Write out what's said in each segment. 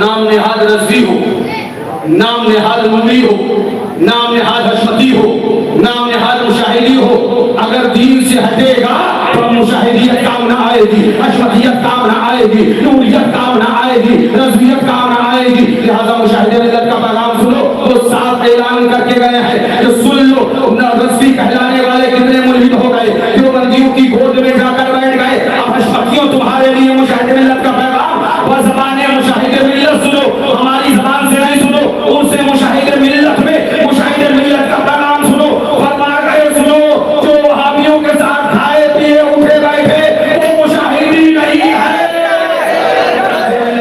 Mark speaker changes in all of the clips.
Speaker 1: नाम नेहाद रज़वी हो, नाम नेहाद मुमरी हो, नाम नेहाद हशमती हो, नाम नेहाद मुशाहिदी हो, अगर दीन से हटेगा तो मुशाहिदियत काम ना आएगी, हशमतियत काम ना आएगी, नूरियत काम ना आएगी, रज़वियत काम ना आएगी। लिहाजा मुशाहिदे मिल्लत का पैगाम सुनो तो साफ ऐलान करके गए हैं कि सुन लो, रज़वी कहलाने वाले कितने मुल्हिद हो गए, देवबंदियों की गोद में जाकर बैठ गए। अब हशमतियों तुम्हारे लिए मुशाहिदे मिल्लत का पैगाम व ज़बाने मुशाहिदे मिल्लत सुनो, हमारी ज़बान से नहीं सुनो, उनसे मुशाहिदे मिल्लत में मुशाहिदे मिल्लत का पैगाम सुनो। फरमा गए सुनो, जो वहाबियों के साथ खाए पिए उठे बैठे वो मुशाहिदी नहीं है।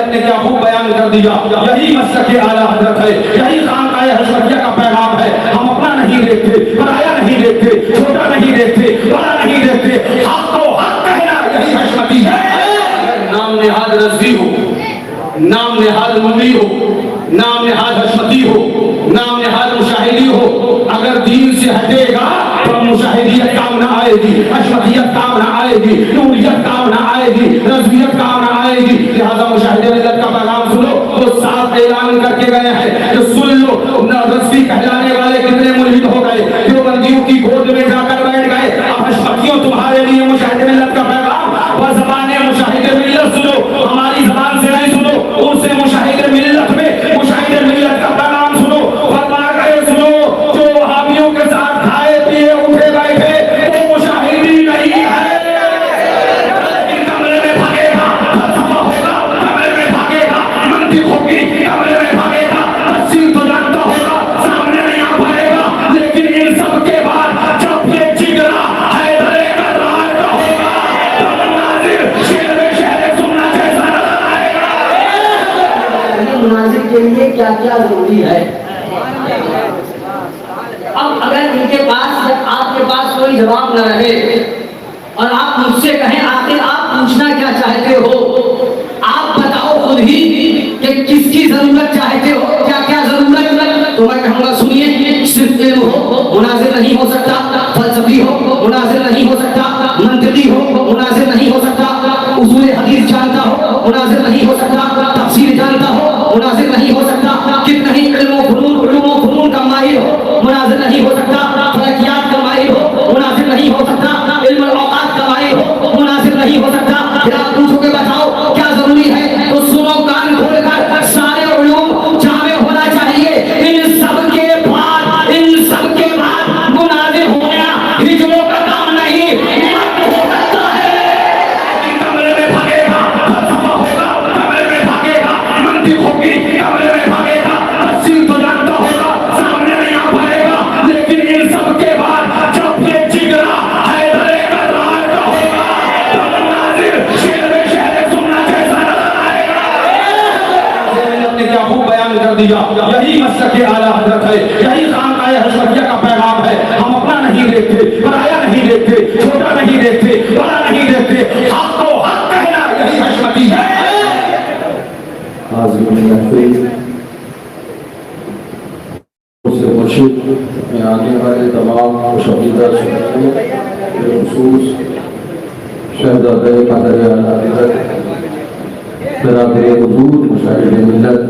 Speaker 1: ने क्या खूब बयान कर दिया, यही मसलक आला हज़रत है, यही खानकाए हशमतिया का पैगाम है। हम अपना नहीं देखते, पराया नहीं देखते, छोटा नहीं देखते, बड़ा नहीं देखते, हक को हक कहना यही हशमती है। नाम नेहाद रज़वी हो, नाम नेहाद मुमरी हो, नाम नेहाद हशमती हो, नाम नेहाद मुशाहिदी हो, अगर दीन से हटेगा तो मुशाहिदियत काम ना आएगी, हशमतियत काम ना आएगी, नूरियत काम ना आएगी, रज़वियत काम ना आएगी। लिहाजा मुशाहिदे मिल्लत का पैगाम सुनो तो साफ ऐलान करके गए हैं कि सुन लो, रज़वी कहलाने वाले कितने मुल्हिद हो गए, देवबंदियों की गोद में जाकर बैठ गए। अब हशमतियों तुम्हारे लिए मुशाहिदे मिल्लत का पैगाम व ज़बाने मुशाहिदे मिल्लत सुनो, हमारी ज़बान से नहीं सुनो, उनसे मुशाहिदे मिल्लत में मुशाहिदे मिल्लत का पैगाम सुनो। फरमा गए सुनो, जो वहाबियों के साथ खाए पिए उठे बैठे वो मुशाहिदी नहीं है। कमरे में भागेगा, फलसफा होगा, कमरे में भागेगा, मंतिक होगी, कमरे में भागेगा, तफसीर तो जानता होगा, सामने नहीं आ पाएगा, लेकिन इन सब के बाद जब ये जिगरा हैदरे का राज का होगा तब नाज़िर शेर में शहर सुनना जैसा नजर आएगा।
Speaker 2: मुनाज़िर के लिए क्या क्या जरूरी है। अब अगर इनके पास जब आपके पास कोई जवाब न रहे और आप मुझसे कहें आखिर आप पूछना क्या चाहते हो, आप बताओ खुद ही कि किसकी जरूरत चाहते हो, क्या क्या जरूरत, तो मैं कहूँगा सुनिए, सिर्फ इल्म हो मुनाज़िर नहीं हो सकता, फलसफी हो मुनाज़िर नहीं हो सकता, मंतिकी हो मुनाज़िर नहीं हो सकता, उसूल हदीस जानता हो मुनाज़िर नहीं हो सकता, तफसीर जानता हो मुनाज़िर नहीं हो सकता, कितना ही इल्म फुनून का माहिर हो मुनाज़िर नहीं हो सकता, फलकियात का माहिर हो मुनाज़िर नहीं हो सकता, इल्म औकात का माहिर हो मुनाज़िर नहीं हो सकता। फिर आप पूछोगे बताओ क्या जरूरी है, तो सुनो कान खोलकर, सारे उलूम जामे होना चाहिए। इन सब के बाद मुनाज़िर होना हिजरों का काम नहीं, मर्द हो सकता है। कमरे में भागेगा, फलसफा होगा, कमरे में भागेगा, मंतिक होगी, कमरे में भागेगा, तफसीर तो जानता होगा, सामने नहीं आ पाएगा, लेकिन इन सब के बाद जब ये जिगरा हैदरे का राज का होगा तब नाज़िर शेर में शहर सुनना जैसा नजर आएगा। ने क्या खूब बयान कर दिया, यही मसलक आला हज़रत है, यही खानकाए हशमतिया का पैगाम है। हम अपना नहीं देखते, पराया नहीं देखते, छोटा नहीं देखते, बड़ा नहीं देखते, हक को हक कहना यही हशमती है।
Speaker 3: मुर्शिद में आने वाले तमाम मुशहिदा खुसूस शहज़ादे क़दर आला हज़रत बराबरे वजूद मुशाहिदे मिल्लत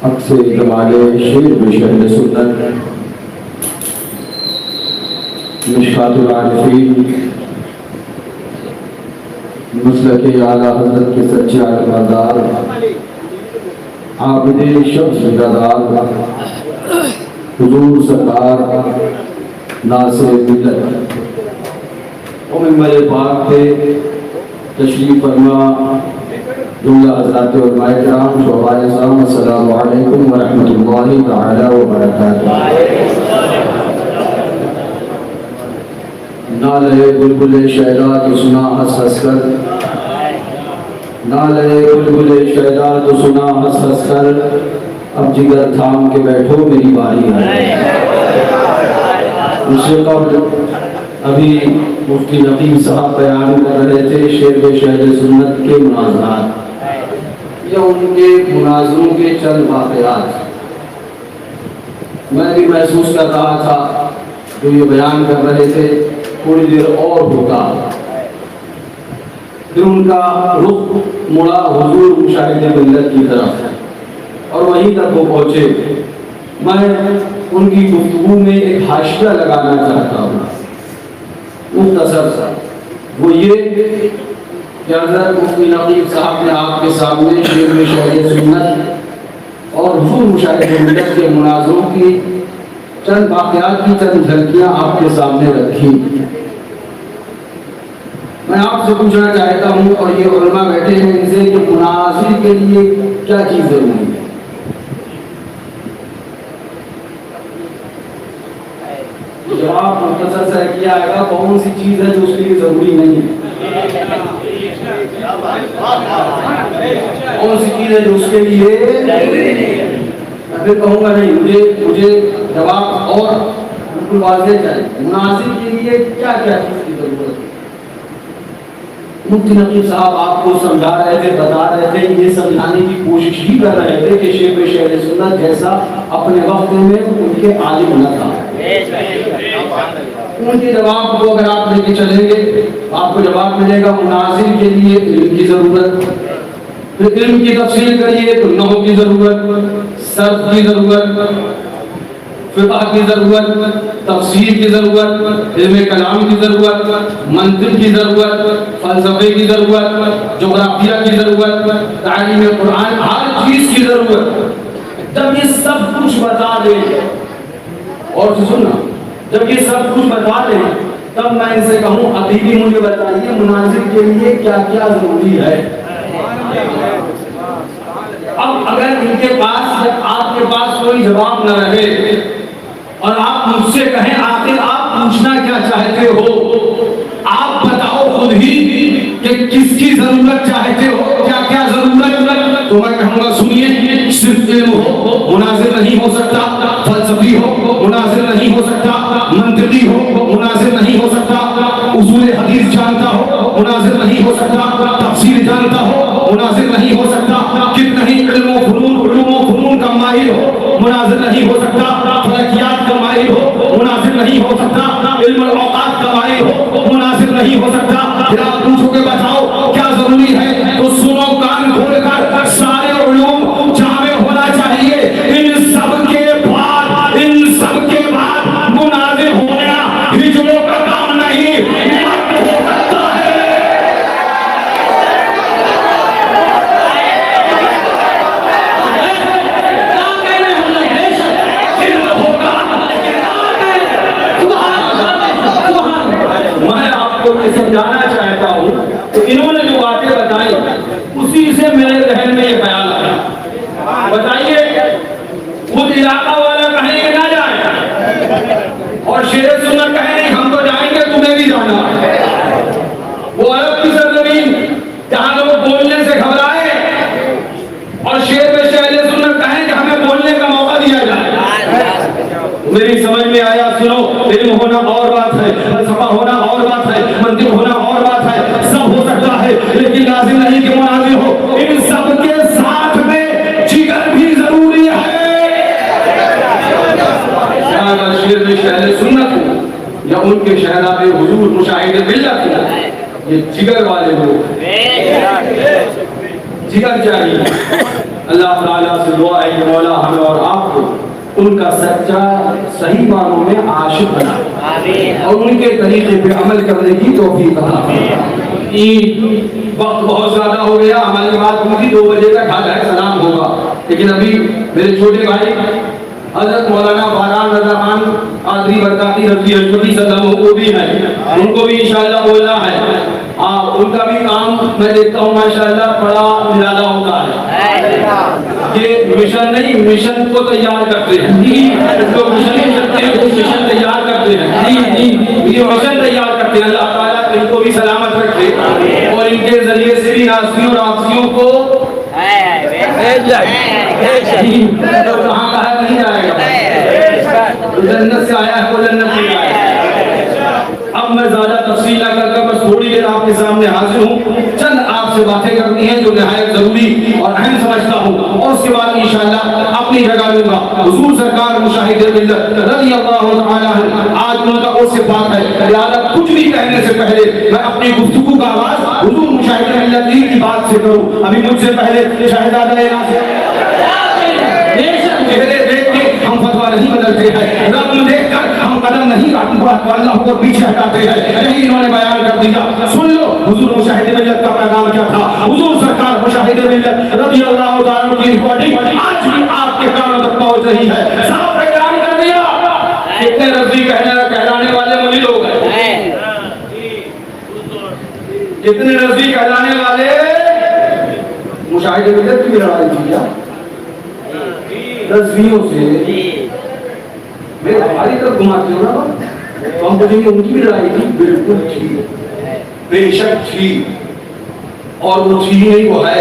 Speaker 3: अक्से कमाले शेर बेशहर सुन्नत मिशकातुल आरिफीन मसलक आला हज़रत के सच्चे आलमदार आबिदे शम्स ज़िंदादार हुजूर सरकार नासिर मिल्लत और मिंबर पाक पे तशरीफ फरमा जुमला हज़रात और माइकराम शोहबाए साम अस्सलामु अलैकुम व रहमतुल्लाहि तआला व बरकातुहू। नाले बुलबुले शैदा तो सुना हंस हंस कर, नाले बुलबुले शैदा तो सुना हंस हंस कर, अब जिगर थाम के बैठो मेरी बारी है। उससे कबल अभी मुफ्ती नकीब साहब बयान कर रहे थे शेर शहर सुन्नत के मुनाज़रात या उनके मुनाज़रों के चंद वाक़यात। मैं भी महसूस कर रहा था जो ये बयान कर रहे थे, थोड़ी देर और होगा फिर उनका रुख मुड़ा हुजूर मुशाहिदे मिल्लत की तरफ और वहीं तक वो पहुंचे। मैं उनकी गुफ्तगू में एक हाशिया लगाना चाहता हूँ मुख्तसर सा, वो ये कि हज़रत मुफ्ती नकीब साहब ने आपके सामने शेर शहर सुन्नत और हुजूर मुशाहिदे मिल्लत के मुनाज़रों की चंद वाक़यात की चंद झलकियाँ आपके सामने रखी। मैं आपसे पूछना चाहता हूँ और ये उलमा बैठे हैं इनसे कि मुनाज़िर के लिए क्या चीज़ ज़रूरी है? जवाब मुख्तसर सा किया आएगा, कौन सी चीज़ है जो उसके लिए ज़रूरी नहीं है? कौन सी चीज़ है जो उसके लिए मैं फिर कहूँगा नहीं, मुझे जवाब और बिल्कुल वाज़ेह चाहिए। मुनाज़िर के लिए क्या क्या चीज़ की ज़रूरत है? मुफ्ती नकीब साहब आपको समझा रहे थे, बता रहे थे, ये समझाने की कोशिश ही कर रहे थे कि शेर शहर सुन्नत जैसा अपने वक्त में उनके आलिम न था। उनके जवाब को अगर आप लेके चलेंगे आपको जवाब मिलेगा मुनाज़िर के लिए इल्म की ज़रूरत, फिर इल्म की तफसील करिए तो नहू की ज़रूरत, सर्फ की ज़रूरत, फिक़ह की ज़रूरत, तफसीर की ज़रूरत, इल्म कलाम की ज़रूरत, मंतिक़ की ज़रूरत, फ़लसफ़े की ज़रूरत, जोग्राफिया की ज़रूरत, तालीम कुरान, हर चीज़ की ज़रूरत। जब ये सब कुछ बता दें और सुनना, जब ये सब कुछ बता दें तब मैं इनसे कहूँ अभी भी मुझे बताइए मुनाज़िर के लिए क्या क्या ज़रूरी है। अब अगर इनके पास जब आपके पास कोई जवाब न रहे और आप मुझसे कहें आखिर आप पूछना क्या चाहते हो, आप बताओ खुद ही कि किसकी जरूरत चाहते हो, क्या क्या जरूरत, तो मैं कहूँगा सुनिए, सिर्फ इल्म हो मुनाज़िर नहीं हो सकता, फलसफी हो मुनाज़िर नहीं हो सकता, मंतिकी हो मुनाज़िर नहीं हो सकता, उसूल हदीस जानता हो मुनाज़िर नहीं हो सकता, तफसीर जानता हो मुनाज़िर नहीं हो सकता, कितना ही इल्म फुनून का माहिर हो मुनाज़िर नहीं हो सकता, फलकियात का माहिर हो मुनाज़िर नहीं हो सकता, इल्म औकात का माहिर हो मुनाज़िर नहीं हो सकता। फिर आप पूछोगे बताओ क्या जरूरी है, तो सुनो कान खोलकर, सारे उलूम जामे होना चाहिए। इन सब के बाद मुनाज़िर होना हिजड़ों का काम नहीं, मर्द हो सकता है। मैं आपको समझाना चाहता हूँ तो इन्होंने जो बातें बताई उसी से मेरे जहन में ये ख्याल आया। बताइए, खुद इलाका वाला कहेंगे ना जाए और शेर सुन्नत कहे नहीं हम तो जाएंगे, तुम्हें भी जाना है। वो अरब की सरजमीन जहां लोग बोलने से घबराए और शेर पे शेर सुन्नत कहें कि हमें बोलने का मौका दिया जाए। मेरी समझ में आया, सुनो, इल्म होना और बात है, फलसफा होना और बात है, मंतिक होना और बात है, सब हो सकता है, लेकिन लाजिम नहीं कि मुनाज़िर हो। इन सब के साथ में जिगर भी जरूरी है। शेर में शहर सुन्नत या उनके शहनाबे हुजूर मुशाहिदे मिल्लत ये जिगर वाले लोग, जिगर चाहिए। अल्लाह ताला से दुआ है कि मौला हमें और आपको उनका सच्चा सही मानों में आशिक बनाए और उनके तरीके पे अमल करने की तौफीक अता फरमाए। वक्त बहुत ज्यादा हो गया, हमारी बात पूरी 2 बजे तक हाल सलाम होगा, लेकिन अभी मेरे छोटे भाई हजरत मौलाना फरहान रज़ा खान आदरी बरकाती रज़ी हजरती सल्लल्लाहु को भी है, उनको भी इंशाअल्लाह बोलना है। उनका भी काम मैं देखता हूँ माशाअल्लाह बड़ा निराला होता है। ये मिशन नहीं, मिशन को तैयार करते हैं, तो मिशन नहीं करते हैं, तो मिशन तैयार करते हैं, ये मिशन तैयार करते हैं। अल्लाह ताला इनको भी सलामत रखे और इनके जरिए से भी नासियों और आपसियों को कहाँ कहा नहीं जाएगा, जन्नत से आया है वो जन्नत में जाएगा। अब मैं ज्यादा तफसील ना करके बस थोड़ी देर आपके सामने हाजिर हूँ, चंद आप
Speaker 1: आपसे बातें करनी है जो निहायत जरूरी और अहम समझता हूँ, और उसके बाद इंशाअल्लाह अपनी जगह लूंगा। हुजूर सरकार मुशाहिदे मिल्लत रज़ियल्लाहु तआला अन्हु, आज उनका उर्स पाक है, लिहाजा कुछ भी कहने से पहले मैं अपनी गुफ्तगू का आगाज हुजूर मुशाहिदे मिल्लत की बात से करूँ। अभी मुझसे पहले शहजादा चेहरे देख के हम फतवा नहीं बदलते हैं, रत्न देख कर हम कदम नहीं अल्लाह को पीछे हटाते हैं, यही इन्होंने बयान कर दिया। सुन लो हुजूर मुशाहिदे मिल्लत का पैगाम क्या था। हुजूर सरकार मुशाहिदे मिल्लत रज़ियल्लाहु तआला अन्हु की रिकॉर्डिंग आज भी आपके कानों तक पहुंच रही है। साफ ऐलान कर दिया, कितने रज़ी कहलाने वाले मुझे लोग हैं, कितने रज़ी कहलाने वाले मुशाहिदे मिल्लत की लड़ाई थी क्या रज़ियों से। मैं हमारी तरफ घुमाती हूँ ना, तो हम बोलेंगे उनकी भी लड़ाई थी, बिल्कुल थी, बेशक थी, और वो थी नहीं वो है।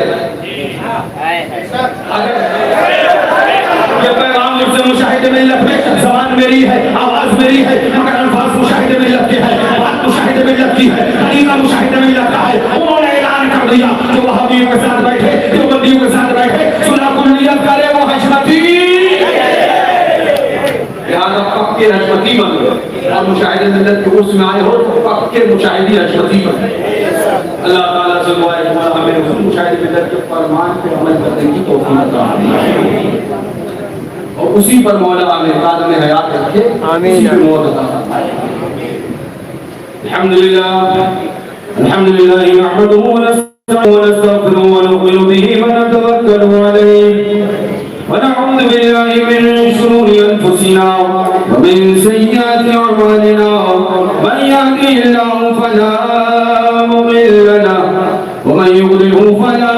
Speaker 1: ये पैगाम मुझसे मुशाहिदे मिल्लत में, ज़बान मेरी है, आवाज मेरी है, मगर अल्फाज मुशाहिदे मिल्लत के है, बात मुशाहिदे मिल्लत की है, तरीका मुशाहिदे मिल्लत का है। उन्होंने ऐलान कर दिया, जो वहाबियों के साथ बैठे, जो बंदियों के साथ बैठे, सुलह कुल्लियत करे वो हजमती, लिहाजा पक्के हजमती बन गए, और मुशाहिदे मिल्लत के उर्स में आए हो तो पक्के मुशाहिदी हजमती बन गए। अल्लाह ताला से दुआ है हमें हुजूर मुशाहिदे मिल्लत के फरमान पे अमल करने की तौफीक अता फरमाए, और उसी पर मौला हमें कादम हयात रखे, आमीन, उसी पे मौत अता फरमाए। अल्हम्दुलिल्लाह नहमदुहु व नस्तगफिरुहु व नु'मिनु बिही व नतवक्कलु अलैहि व नऊज़ु बिल्लाहि मिन शुरूरि अनफुसिना व मिन सय्यिआति अअमालिना, मन यहदिहिल्लाहु फला मुदिल्ल लहु व मन युद्लिलहु फला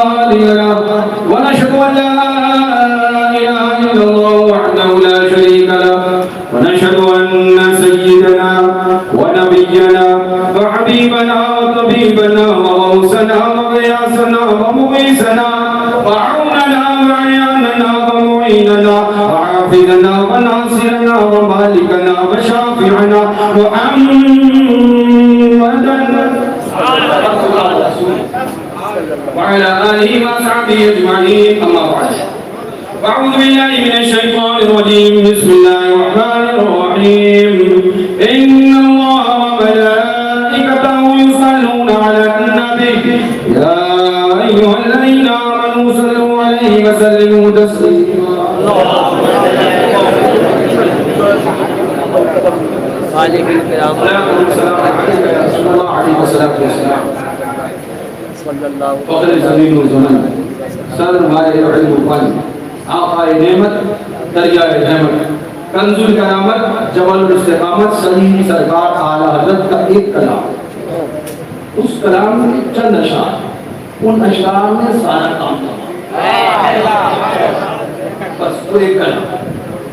Speaker 1: हादिय लहु, व नशहदु अन ला इलाहा इल्लल्लाहु वहदहु ला शरीका लहु, व नशहदु अन्न सय्यिदना व नबिय्यना व हबीबना व तबीबना व गौसना व गियासना व मुगीसना व औनना व अयानना व मुईनना व हाफिजना व नासिरना व मालिकना व शाफिअना मुहम्मदन व अला आलिहि व असहाबिहि अजमईन, अम्मा बाद। अऊज़ु बिल्लाहि मिनश शैतानिर रजीम, बिस्मिल्लाहिर रहमानिर रहीम, इन्नल्लाहा व मलाइकतहु युसल्लूना अलन नबी, या अय्युहल्लज़ीना आमनू सल्लू अलैहि व सल्लिमू तस्लीमा। आक़ाए नेमत, दरियाए रहमत, कंजुल करामत, जबल इस्तिकामत, सलीम सरकार आला हज़रत का एक कलाम, उस कलाम में चंद अशआर, उन अशआर में सारा काम बस वो एक कलाम।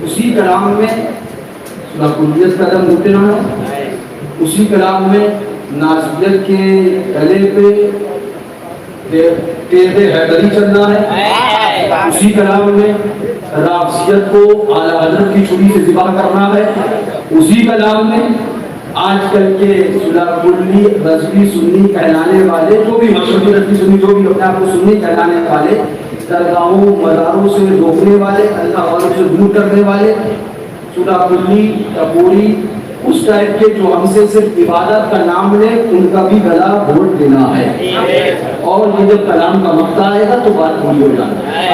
Speaker 1: उसी कलाम में सुलह कुल्लियत का दम घुटना है, उसी कलाम में नाज़ियत के गले पे तेरे हैदरी चलना है, उसी कलाम में राफसियत को आला हज़रत की छुरी से ज़िबा करना है, उसी कलाम में आजकल के सुलह कुल्ली रज़वी सुन्नी कहलाने वाले, जो भी मशहूर रज़वी सुन्नी, जो भी अपने आप को सुन्नी कहलाने वाले, दरगाहों मज़ारों से रोकने वाले, अल्लाह वालों से दूर करने वाले, सुलह कुल्ली टपोरी उस टाइप के जो हमसे सिर्फ इबादत का नाम ले, उनका भी गला घोट देना है। और ये जब कलाम का मक्ता आएगा तो बात पूरी हो जाना है।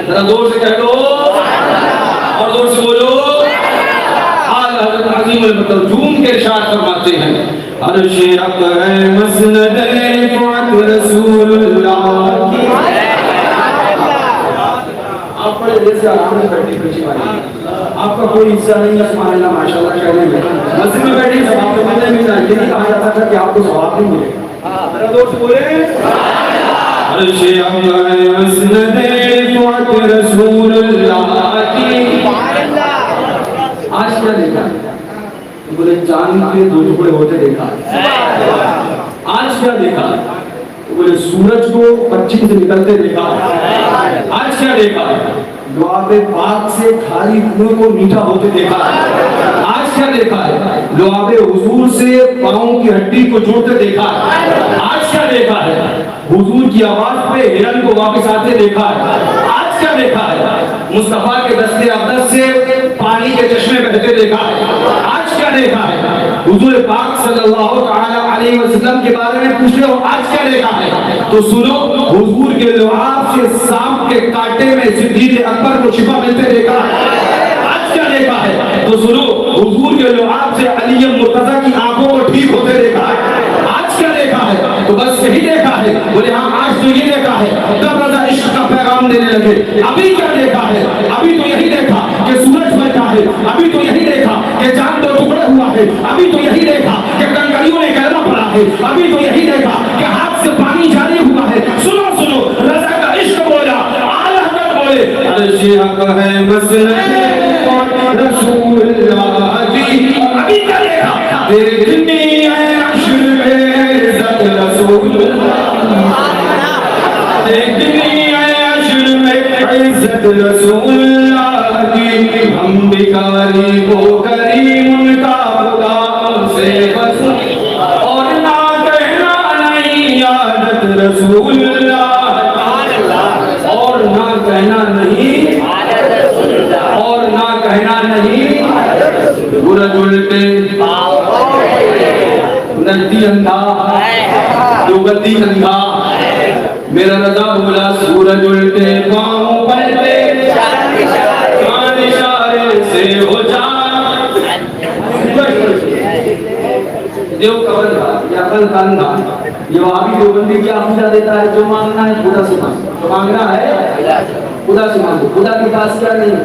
Speaker 1: जरा जोर से कह लो और जोर से बोलो। हज़रत अज़ीम अल-मतलूम के इरशाद फरमाते हैं, अर्शे हक़ है मसनद-ए फ़ात रसूलुल्लाह की। आप बड़े देर से आराम से बैठी पीछे वाली, आपका कोई हिस्सा नहीं है सुभान अल्लाह माशाअल्लाह कहने में। मस्जिद में बैठी सवाब तो मिलने मिलना, ये नहीं कहा जाता था कि आपको सवाब नहीं मिलेगा। जरा जोर से बोले। अर्शे हक़ है मसनद-ए फ़ात रसूलुल्लाह की। आज क्या देखा? तो बोले चांद के दो टुकड़े होते देखा। आज क्या देखा? तो बोले सूरज को पश्चिम से निकलते देखा। आज क्या देखा? दुआ पे पाक से खाली कुएं को मीठा होते देखा। आज क्या देखा है? लुआबे हुजूर से पाँव की हड्डी को जोड़ते देखा है। आज क्या देखा है? हुजूर की आवाज पे हिरन को वापस आते देखा है। आज क्या देखा है? मुस्तफा के दस्ते अक़दस से पानी के चश्मे बहते देखा है। आज क्या देखा है? हुजूर पाक सल्लल्लाहु तआला अलैहि वसल्लम के बारे में पूछ रहे हो, आज क्या देखा है? तो सुनो, हुजूर के लुआब से सांप के कांटे में सिद्दीक़ अकबर को शिफा मिलते देखा है। आज क्या देखा है? तो सुनो, हुजूर के लुआब से अली मुर्तज़ा की आंखों को ठीक होते देखा है। आज क्या देखा है? तो बस यही देखा है। बोले हाँ, आज तो ये देखा है, तब रज़ा इश्क का पैगाम देने लगे। अभी क्या देखा है? अभी तो यही देखा कि सूरज बचा है। अभी तो यही देखा कि चांद दो टुकड़े हुआ है। अभी तो यही देखा कि कंकड़ियों ने कहना पड़ा है। अभी तो यही देखा कि हाथ से पानी जारी हुआ है। सुनो सुनो, रज़ा का इश्क बोला, आला हज़रत बोले, अर्श हक है मसनद रसूलुल्लाह की। अभी क्या देखा? देखनी है अश्र में इज़्ज़त रसूलुल्लाह, देखनी है अश्र में इज़्ज़त रसूलुल्लाह की। हम भिखारी को करीम उनका खुदा से बस, और ना कहना नहीं आदत रसूलुल्लाह, और ना कहना नहीं, और ना कहना नहीं। सूरज उल्टे नजदी अंधा, दोगती अंधा, मेरा रज़ा बोला सूरज उल्टे पाँव पलटे, कान इशारे से हो जा। देव कबल का या कल कांधा, ये वहां देवबंदी क्या पूजा देता है? जो मांगना है खुदा से मांगो, जो मांगना है खुदा से मांगो। खुदा के पास क्या नहीं?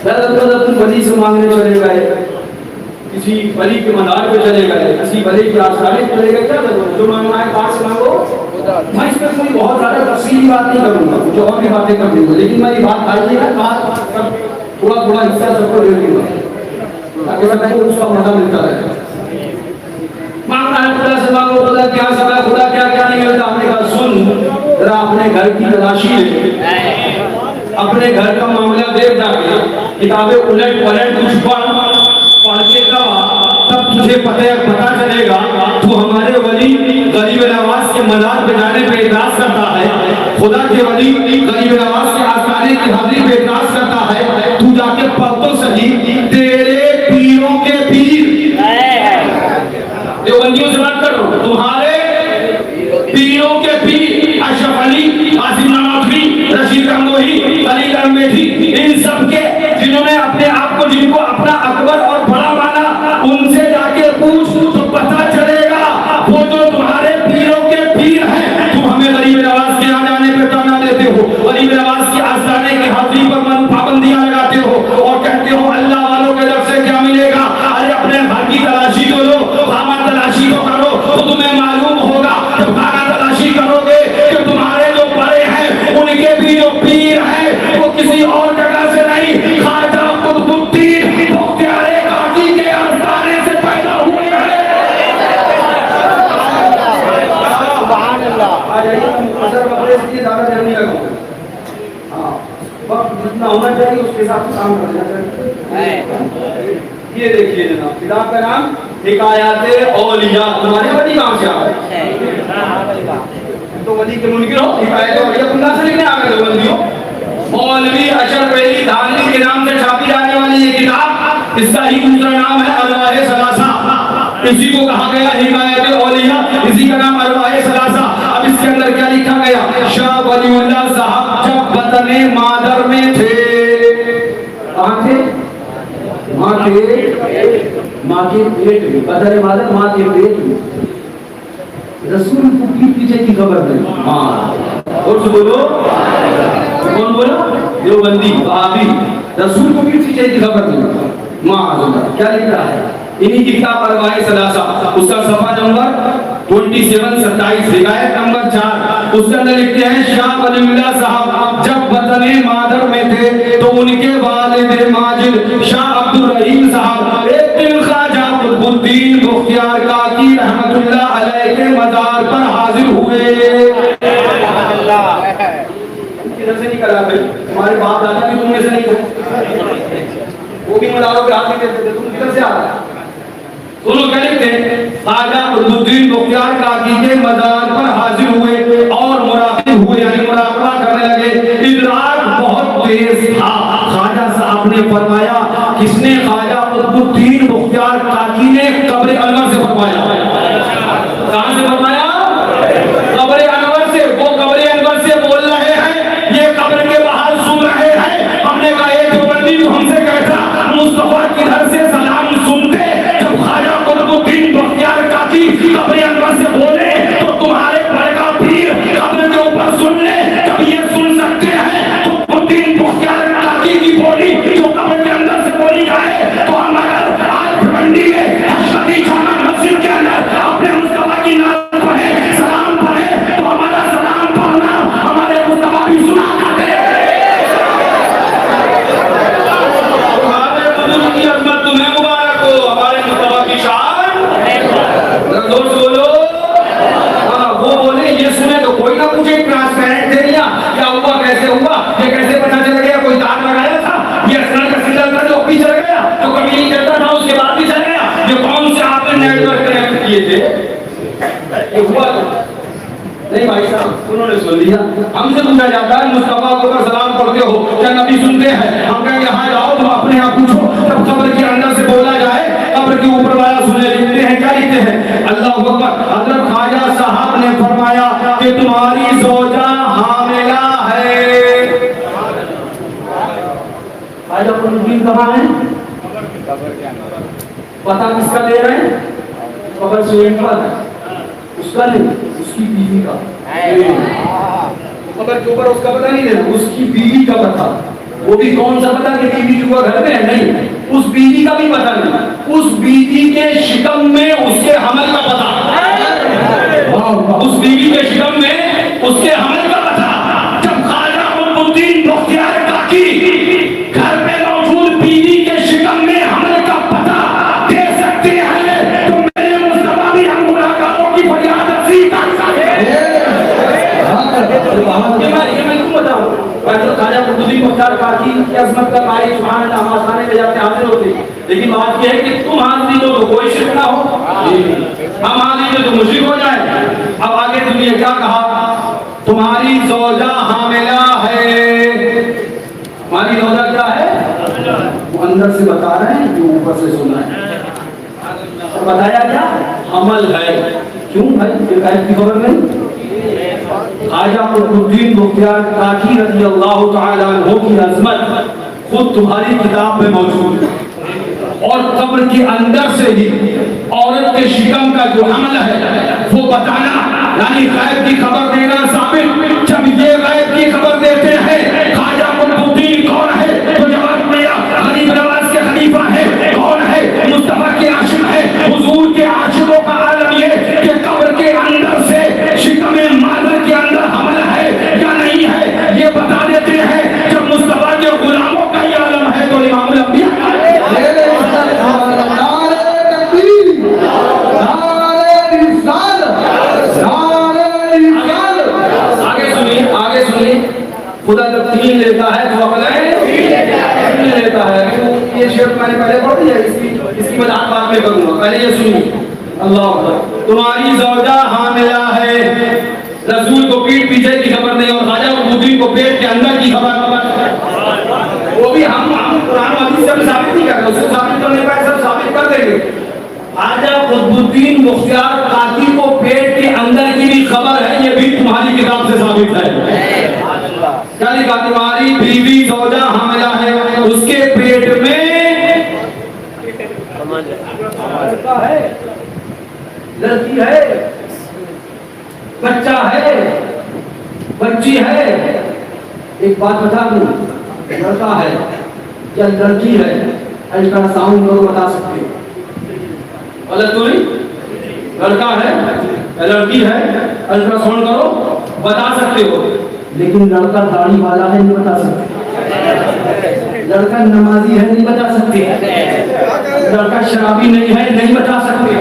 Speaker 1: तुम वली से मांगने चले गए, किसी वली के मदार पे चले गए, किसी वली के आस्थाने पे चले गए, क्या करोगे? जो मांगना है पास से मांगो। मैं इस पर कोई बहुत ज्यादा तफसीली बात नहीं करूंगा, कुछ और भी बातें कर दूंगा, लेकिन मेरी बात आइएगा, बात थोड़ा थोड़ा हिस्सा सबको दे दूंगा ताकि सबको उसका मजा मिलता रहे। मांगना है खुदा से मांगो, खुदा क्या सका, खुदा क्या क्या नहीं मिलता। हमने कहा सुन जरा, अपने घर की तलाशी ले, अपने घर का मामला देख जाके किताबें उलट पलट कुछ पढ़ के तब तुझे पता चलेगा। तू हमारे वली गरीब नवाज के मज़ार पे जाने पे इतराज करता है, खुदा के वली गरीब नवाज के आस्थाने की हाजिरी पे इतराज करता है। तू जाके पढ़ तो सही, तेरे पीरों के पीर, देवबंदियों से बात कर रहा हूं, तुम्हारे पीरों के पीर अशरफ अली, कासिम नवाज़ी, रशीद गंगोही, अली गंगोही, इन सब के जिन्होंने अपने आप को, जिनको अपना अकबर और बड़ा माना, उनसे जाके पूछ तो पता चलेगा। वो जो तुम्हारे पीरों के पीर हैं, तुम हमें गरीब नवाज के यहाँ जाने पे ताना देते हो, गरीब नवाज के आस्थाने की हाजिरी पर पाबंदियां लगाते हो और कहते हो अल्लाह वालों के तरफ से क्या मिलेगा। अरे अपने घर की तलाशी तो लो, खाना तलाशी तो करो, तो तुम्हें मालूम होगा जब खाना तलाशी करोगे कि तुम्हारे जो बड़े हैं उनके भी जो पीर हैं वो किसी और जगह से नहीं, खाजा कुतुबुद्दीन मुख्तियारे काजी के आस्थाने से पैदा हुए हैं। सुभान अल्लाह। आ जाइए, असर बकरे से ज्यादा देर नहीं लगेगा। हाँ, वक्त जितना होना चाहिए उसके हिसाब से काम करना चाहिए। ये देखिए जनाब, किताब का नाम हिकायाते औलिया। तुम्हारे वली कहाँ से आ गए? तो वली के मुनकिर हो, हिकायत औलिया तुम कहाँ से लिखने आ गए? बंदियों, मौलवी अशरफ अली थानवी के नाम से छापी जाने वाली ये किताब, इसका ही दूसरा नाम है अरवाहे सलासा। इसी को कहा गया हिकायत औलिया, इसी का नाम अरवाहे सलासा। अब इसके अंदर क्या लिखा गया? शाह वलीउल्लाह साहब जब वतने मादर में थे, कहाँ थे? माँ के पेट में, बदर मादर माँ के पेट में। रसूल को पीछे की खबर नहीं। हाँ, और बोलो, कौन बोला? देवबंदी वहाबी, रसूल को पीछे की खबर नहीं। माँ क्या लिखा है? इन्हीं की किताब अरवाए सलासा, उसका सफा नंबर 2727, हिकायत नंबर 4, उसके अंदर लिखते हैं शाह वलीउल्लाह साहब जब वतने मादर में थे तो उनके वालिद माजिद शाह अब्दुल रहीम साहब एक दिन ख्वाजा कुतुबुद्दीन मुख्तियार काकी रहमतुल्लाह अलैह के मज़ार पर हाजिर हुए। किधर से निकला भाई? तुम्हारे बाप दादा भी तुम में से नहीं थे, वो भी मज़ारों पे हाथ देते थे, तुम किधर से आ रहे? दोनों क्या लिखते हैं, ख्वाजा कुतुबुद्दीन बख्तियार काकी के मजार पर हाजिर हुए और मुराकिब हुए, यानी मुराकबा करने लगे। इदराक बहुत तेज था। ख्वाजा साहब ने फरमाया, किसने? ख्वाजा कुतुबुद्दीन बख्तियार काकी ने कब्र अनवर से फरमाया। कहां से फरमाया? कब्र अनवर से। वो कब्र अनवर से बोल रहे हैं, ये कब्र के बाहर सुन रहे हैं। हमने कहा एक देवबंदी तो हमसे कहता मुस्तफा किधर से सलाम सुनते, जब ख्वाजा कुतुबुद्दीन बख्तियार काकी कब्र अनवर से बोले तो तुम्हारे बड़का पीर कब्र के ऊपर सुन ले। जब ये सुन सकते हैं कुतुबुद्दीन बख्तियार काकी की बोली जो कब्र के अंदर से बोली जाए, तो हम अगर आज भिवंडी में हशमती जामा मस्जिद के अंदर अपने मुस्तफा की नाम पढ़े, सलाम पढ़े, तो हमारा सलाम पढ़ना हमारे मुस्तफा भी सुना करते हैं। की अजमत तुम्हें मुबारक हो, हमारे मुस्तफा की शान। जोर से बोलो। हाँ, वो बोले ये सुने तो कोई ना पूछे ट्रांसपेरेंट दे दिया, क्या हुआ, कैसे हुआ, ये कैसे पता चल गया? कोई तार लगाया था, ये असर का सिग्नल था जो अभी चल गया, तो कभी नहीं चलता था उसके बाद भी चल गया, ये कौन से आपने नेटवर्क कनेक्ट किए थे? ये हुआ नहीं भाई साहब, उन्होंने सुन लिया। हमसे पूछा जाता है मुस्तफा को अगर सलाम पढ़ते हो क्या नबी सुनते हैं? हम कहेंगे हाँ जाओ तुम अपने आप पूछो। जब कब्र के अंदर से बोला जाए, कब्र के ऊपर वाला सुने, लिखते हैं क्या लिखते हैं? अल्लाह अकबर। हजरत ख्वाजा साहब ने फरमाया कि तुम्हारी ज़ौजा हामिला है। ख्वाजा कुतुबुद्दीन कहाँ है? पता किसका ले रहे हैं? कब्र से उसका नहीं, उसकी बीवी का। कब्र के ऊपर उसका पता नहीं देना, उसकी बीवी का पता। वो भी कौन सा पता कि बीवी जो घर में है? नहीं, उस बीवी का भी पता नहीं, उस बीवी के शिकम में उसके हमल का पता। उस बीवी के शिकम में उसके हमल का पता। जब ख्वाजा कुतुबुद्दीन बख्तियार काकी घर में मौजूद बीवी के शिकम में हमल का पता दे सकते हैं, तो मेरे मुस्तफा भी हम गुनाहगारों की फरियाद रसी कर सकते हैं। मैं क्यों बताऊं? ख्वाजा कुतुबुद्दीन बख्तियार काकी की अज़मत का मालिक सुभान अल्लाह हमारे खाने में जाते हाजिर होते, लेकिन बात यह है कि तुम हाजिरी दो तो कोई शिक ना हो, हम हाजिरी दो तो मुश्किल हो जाए। अब आगे तुमने क्या कहा? तुम्हारी ज़ौजा हामिला है। तुम्हारी ज़ौजा क्या है? वो अंदर से बता रहे हैं, जो ऊपर से सुन रहे हैं। और बताया क्या? हमल है। क्यों भाई, ये गायब की खबर नहीं? ख्वाजा कुतुबुद्दीन बख्तियार काकी रज़ी अल्लाह तआला अन्हु की अज़मत खुद तुम्हारी किताब में मौजूद है। और कब्र के अंदर से ही औरत के शिकम का जो हमल है वो बताना, यानी गैब की खबर देना साबित। जब ये गैब की खबर देते हैं, ख्वाजा कुतुबुद्दीन कौन है? तो जवाब दिया, गरीब नवाज के खलीफा है। कौन है? मुस्तफा के आशिक है। हुजूर के आशिकों का आलम ये कि कब्र के अंदर से शिकम मादर के अंदर हमल है या नहीं है, ये बता देते हैं। जब मुस्तफा के गुलामों का ये आलम है तो इमामुल अंबिया आगे सुनिए। खुदा जब तीन लेता है तो अकलें लेता है। ये शेर मैंने पहले पढ़ दिया, इसकी वजह बाद में करूंगा, पहले ये सुनिए। अल्लाह अकबर। तुम्हारी ज़ौजा हामिला है। रसूल को पीठ पीछे की खबर नहीं और ख्वाजा कुतुबुद्दीन को पेट के अंदर की खबर। वो भी हम कुरान हदीस से साबित नहीं कर रहे, उसको साबित करने का सब साबित कर देंगे। ख्वाजा कुतुबुद्दीन बख्तियार काकी को पेट के अंदर की भी खबर है, ये भी तुम्हारी किताब से साबित है। क्या लिखा? तुम्हारी बीवी ज़ौजा हामिला है, उसके पेट में लड़की है, बच्चा है, बच्ची है। एक बात बता दूं, लड़का है या लड़की है, अल्ट्रासाउंड करो बता सकते हो। गलत तो नहीं? लड़का है या लड़की है, अल्ट्रासाउंड करो बता सकते हो, लेकिन लड़का दाढ़ी वाला है नहीं बता सकते, लड़का नमाजी है नहीं बता सकते, लड़का शराबी नहीं है नहीं बता सकते।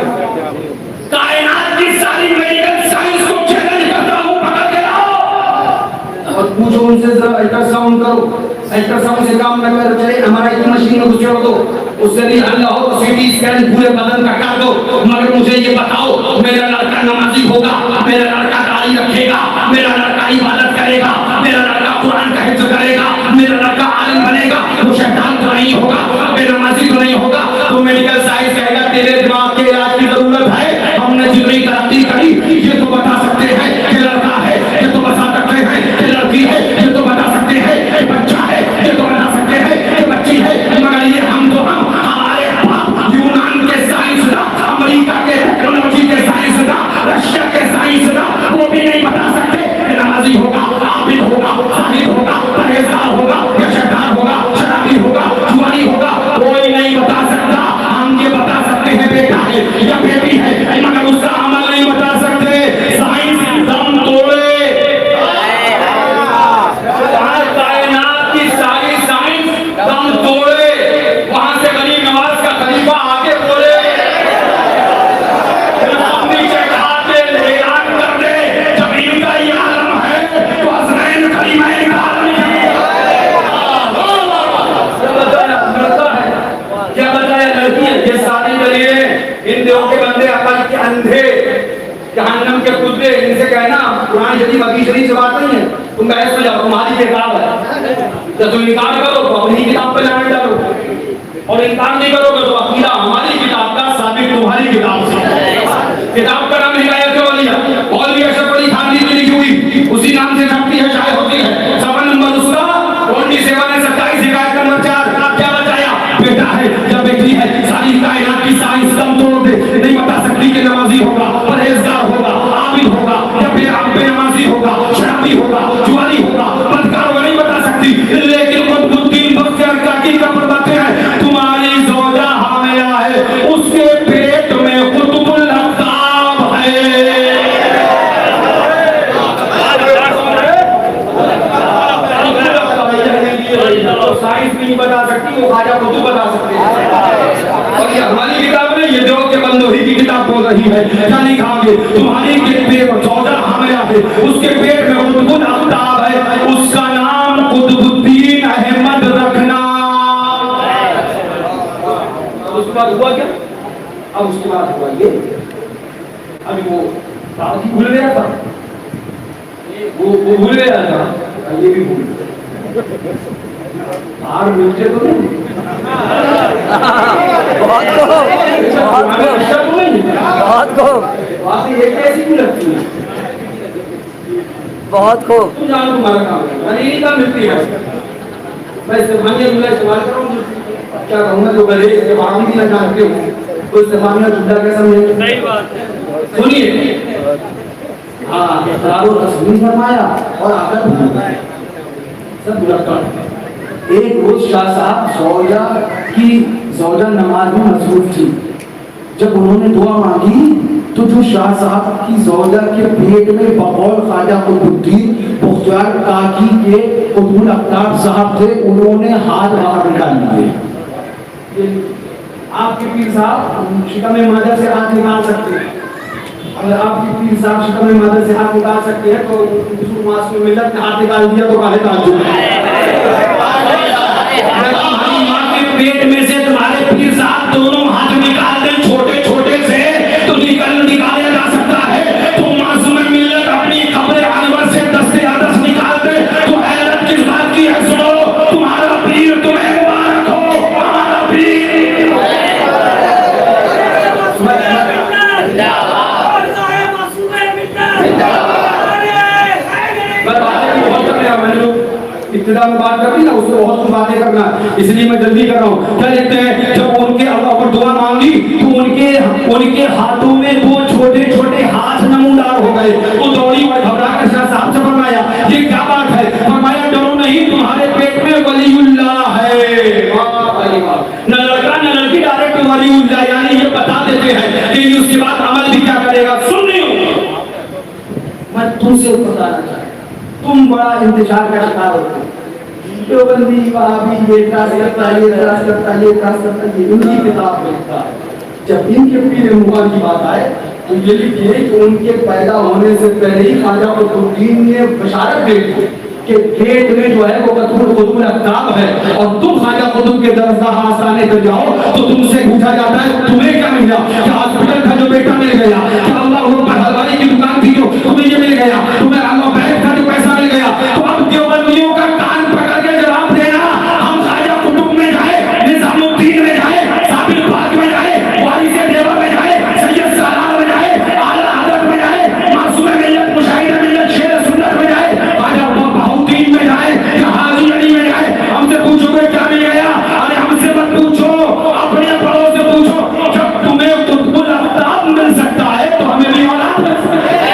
Speaker 1: कायनात की सारी मेडिकल साइंस को चैलेंज करता हूं, पकड़ के लाओ और पूछ
Speaker 3: पूछो उनसे जरा अल्ट्रासाउंड करो, अल्ट्रासाउंड से काम न कर चले एमआरआई की मशीन में घुस दो, उससे नहीं हल हो तो सीटी स्कैन पूरे बदन का कर दो। मगर मुझे ये बताओ, मेरा लड़का नमाजी होगा, मेरा लड़का दाढ़ी रखेगा, मेरा लड़का इबादत करेगा, मेरा लड़का कुरान का हिफ्ज़ करेगा, मेरा लड़का आलिम बनेगा, वो शैतान तो नहीं होगा, बेनमाजी तो नहीं होगा। तो मेडिकल साइंस कहेगा तेरे दिमाग के इलाज की जरूरत है, हमने जितनी तरक्की करी ये तो बता सकते हैं कि लड़का है, ये तो बता सकते हैं कि लड़की है, ये तो बता सकते हैं कि बच्चा है, ये तो बता सकते हैं कि बच्ची है। मगर ये हम हमारे यूनान के साइंसदान, अमेरिका के टेक्नोलॉजी के साइंसदान, रशिया के साइंसदान वो भी नहीं बता सकते कि नमाजी होगा, आबिद होगा, साहिब होगा, परहेजगार होगा, या शैतान होगा, शराबी होगा, जुआरी होगा, कोई नहीं बता सकता। हम ये बता सकते हैं बेटा है या बेटी है, मगर उसका अमल नहीं बता सकते। साइंस दम तोड़े, कायनात की सारी साइंस दम तोड़े, वहां से गरीब नवाज का खलीफा आगे बोले, नीचे खाते ऐलान कर दे, जब इनका ये आलम है तो हसनैन करीमैन का आलम है। क्या बताया लड़की है, ये शादी करिए, इन देवों के बंदे अकल के अंधे, जहन्नम के कुत्ते, इनसे कहना कुरान शरीफ हदीस शरीफ से बात नहीं है, तुम बहस में जाओ, तुम्हारी किताब है, जब तुम इनकार करो तो अपनी किताब पे लाने डालो, और इनकार नहीं करोगे तो अकीदा हमारी किताब का साबित तुम्हारी किताब से। किताब का नाम हिदायत वलिया, और भी अशरफ अली थानवी की लिखी हुई, उसी नाम से छपती है, शायद होती है। 7 नंबर उसका 27 है, 27 हिदायत नंबर 4। क्या बताया, बेटा है या बेटी है, सारी कायनात की साइंस दम तोड़ दे, नहीं बता सकती कि नमाजी होगा, परहेजगार होगा, आबिद होगा, या बेनमाजी होगा, शराबी होगा, जुआरी होगा, बदकार होगा, नहीं बता सकती। लेकिन कुतुबुद्दीन बख्तियार काकी का बताते हैं तुम्हारी ज़ौजा हामिला है, उसके पेट में कुतुबुल अक़ताब है। साइंस नहीं बता सकती, वो ख्वाजा कुतुब बता सकते हैं। और ये हमारी किताब में, ये देव के बंदों ही की किताब बोल रही है। क्या लिखा आगे, तुम्हारी के पेट ज़ौजा हामिला है, उसके पेट में कुतुबुल अक़ताब है, उसका नाम कुतुबुद्दीन अहमद रखना। उसके बाद हुआ क्या, अब उसके बाद हुआ ये, अभी वो बाकी भूल गया था, वो भूल गया था, ये भी भूल गया। हार मिलते तो नहीं, बहुत बात ये कैसी भी लगती है,
Speaker 2: बहुत खूब।
Speaker 3: तुम जानो तुम्हारा काम है, मैंने यही काम मिलती है। मैं इस्तेमाल इस्तेमाल करूँ, क्या कहूँगा जो गले के बाहर भी ना जानते हो तो इस्तेमाल में झूठा कैसा मिले। सही बात है, सुनिए। हाँ, तस्वीर फरमाया और आकर सब एक रोज शाह साहब ज़ौजा नमाज में मसरूफ थी। जब उन्होंने दुआ मांगी तो जो शाह साहब की ज़ौजा के पेट में बकौल ख्वाजा कुतुबुद्दीन बख्तियार काकी के कुतुबुल अक़ताब साहब थे, उन्होंने हाथ बाहर निकाल लिए। आपके पीर साहब शिकम मादा से हाथ निकाल सकते हैं, अगर आपकी पीर साहब शिकम मादा से हाथ निकाल सकते हैं तो मास में मिलत ने हाथ निकाल दिया तो काहे ताज्जुब है। हमारी माँ के पेट में से तुम्हारे पीर साहब दोनों हाथ निकाल दें छोटे छोटे से तो निकाला जा सकता है। तो मासूम मिल्लत अपनी खबरें अनवर से 10 से 10 निकाल दे तो हैरत किस बात की है। सुनो, तुम्हारा पीर तुम्हें मुबारक हो, हमारा पीर इब्तिदा में बात करती ना, उससे बहुत कुछ बातें करना, इसलिए मैं जल्दी कर रहा हूँ। क्या लिखते हैं, जब उनके अल्लाह पर दुआ मांगी तो उनके हाथों में 2 छोटे छोटे हाथ नमूदार हो गए। वो दौड़ी और घबरा कर शाह साहब से फरमाया, ये क्या बात है? फरमाया, डरो नहीं, तुम्हारे पेट में वलीउल्लाह है। न लड़का न लड़की, डायरेक्ट वलीउल्लाह, यानी ये बता देते हैं कि उसके बाद अमल भी क्या करेगा। सुन रही हो, मैं तुमसे बताना चाहता हूं, तुम बड़ा इंतजार का शिकार होते हो। देवबंदी वहाबी ये त्रास करता है, ये त्रास करता है, ये त्रास करता है, उनकी किताब लिखता है। जब इनके पीर मुआ की बात आए तो ये लिखिए कि उनके पैदा होने से पहले ही ख्वाजा कुतुबुद्दीन ने बशारत दे दी
Speaker 1: कि पेट में जो है वो कुतुब अफ्ताब है और तुम ख्वाजा कुतुब के दरगाह आस्थाने पर जाओ तो तुमसे पूछा जाता है तुम्हें क्या मिला? क्या हॉस्पिटल का जो बेटा मिल गया? क्या अल्लाह हलवाई की दुकान थी जो तुम्हें ये मिल गया? तुम्हें अल्लाह बैंक का जो पैसा मिल गया? तो अब देवबंदियों का कान पकड़ के जवाब देना, हम ख्वाजा कुतुब में जाए, निजामुद्दीन में जाए, साबिर बाग में जाए, वारिस देवा में जाए, सैयद सालार में जाए, आला हजरत में जाए, मासूम मिल्लत मुशाहिद मिल्लत शेर सुन्नत में जाए, ख्वाजा बहाउद्दीन में जाए, या हाजी अली में जाए, हमसे पूछोगे क्या मिल गया? अरे हमसे मत पूछो, अपने बड़ों से पूछो। जब तुम्हें कुतुबुल अफ्ताब मिल सकता है तो हमें भी औलाद मिल सकता है।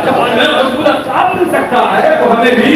Speaker 1: जब हमें कुतुबुल अफ्ताब मिल सकता है तो हमें भी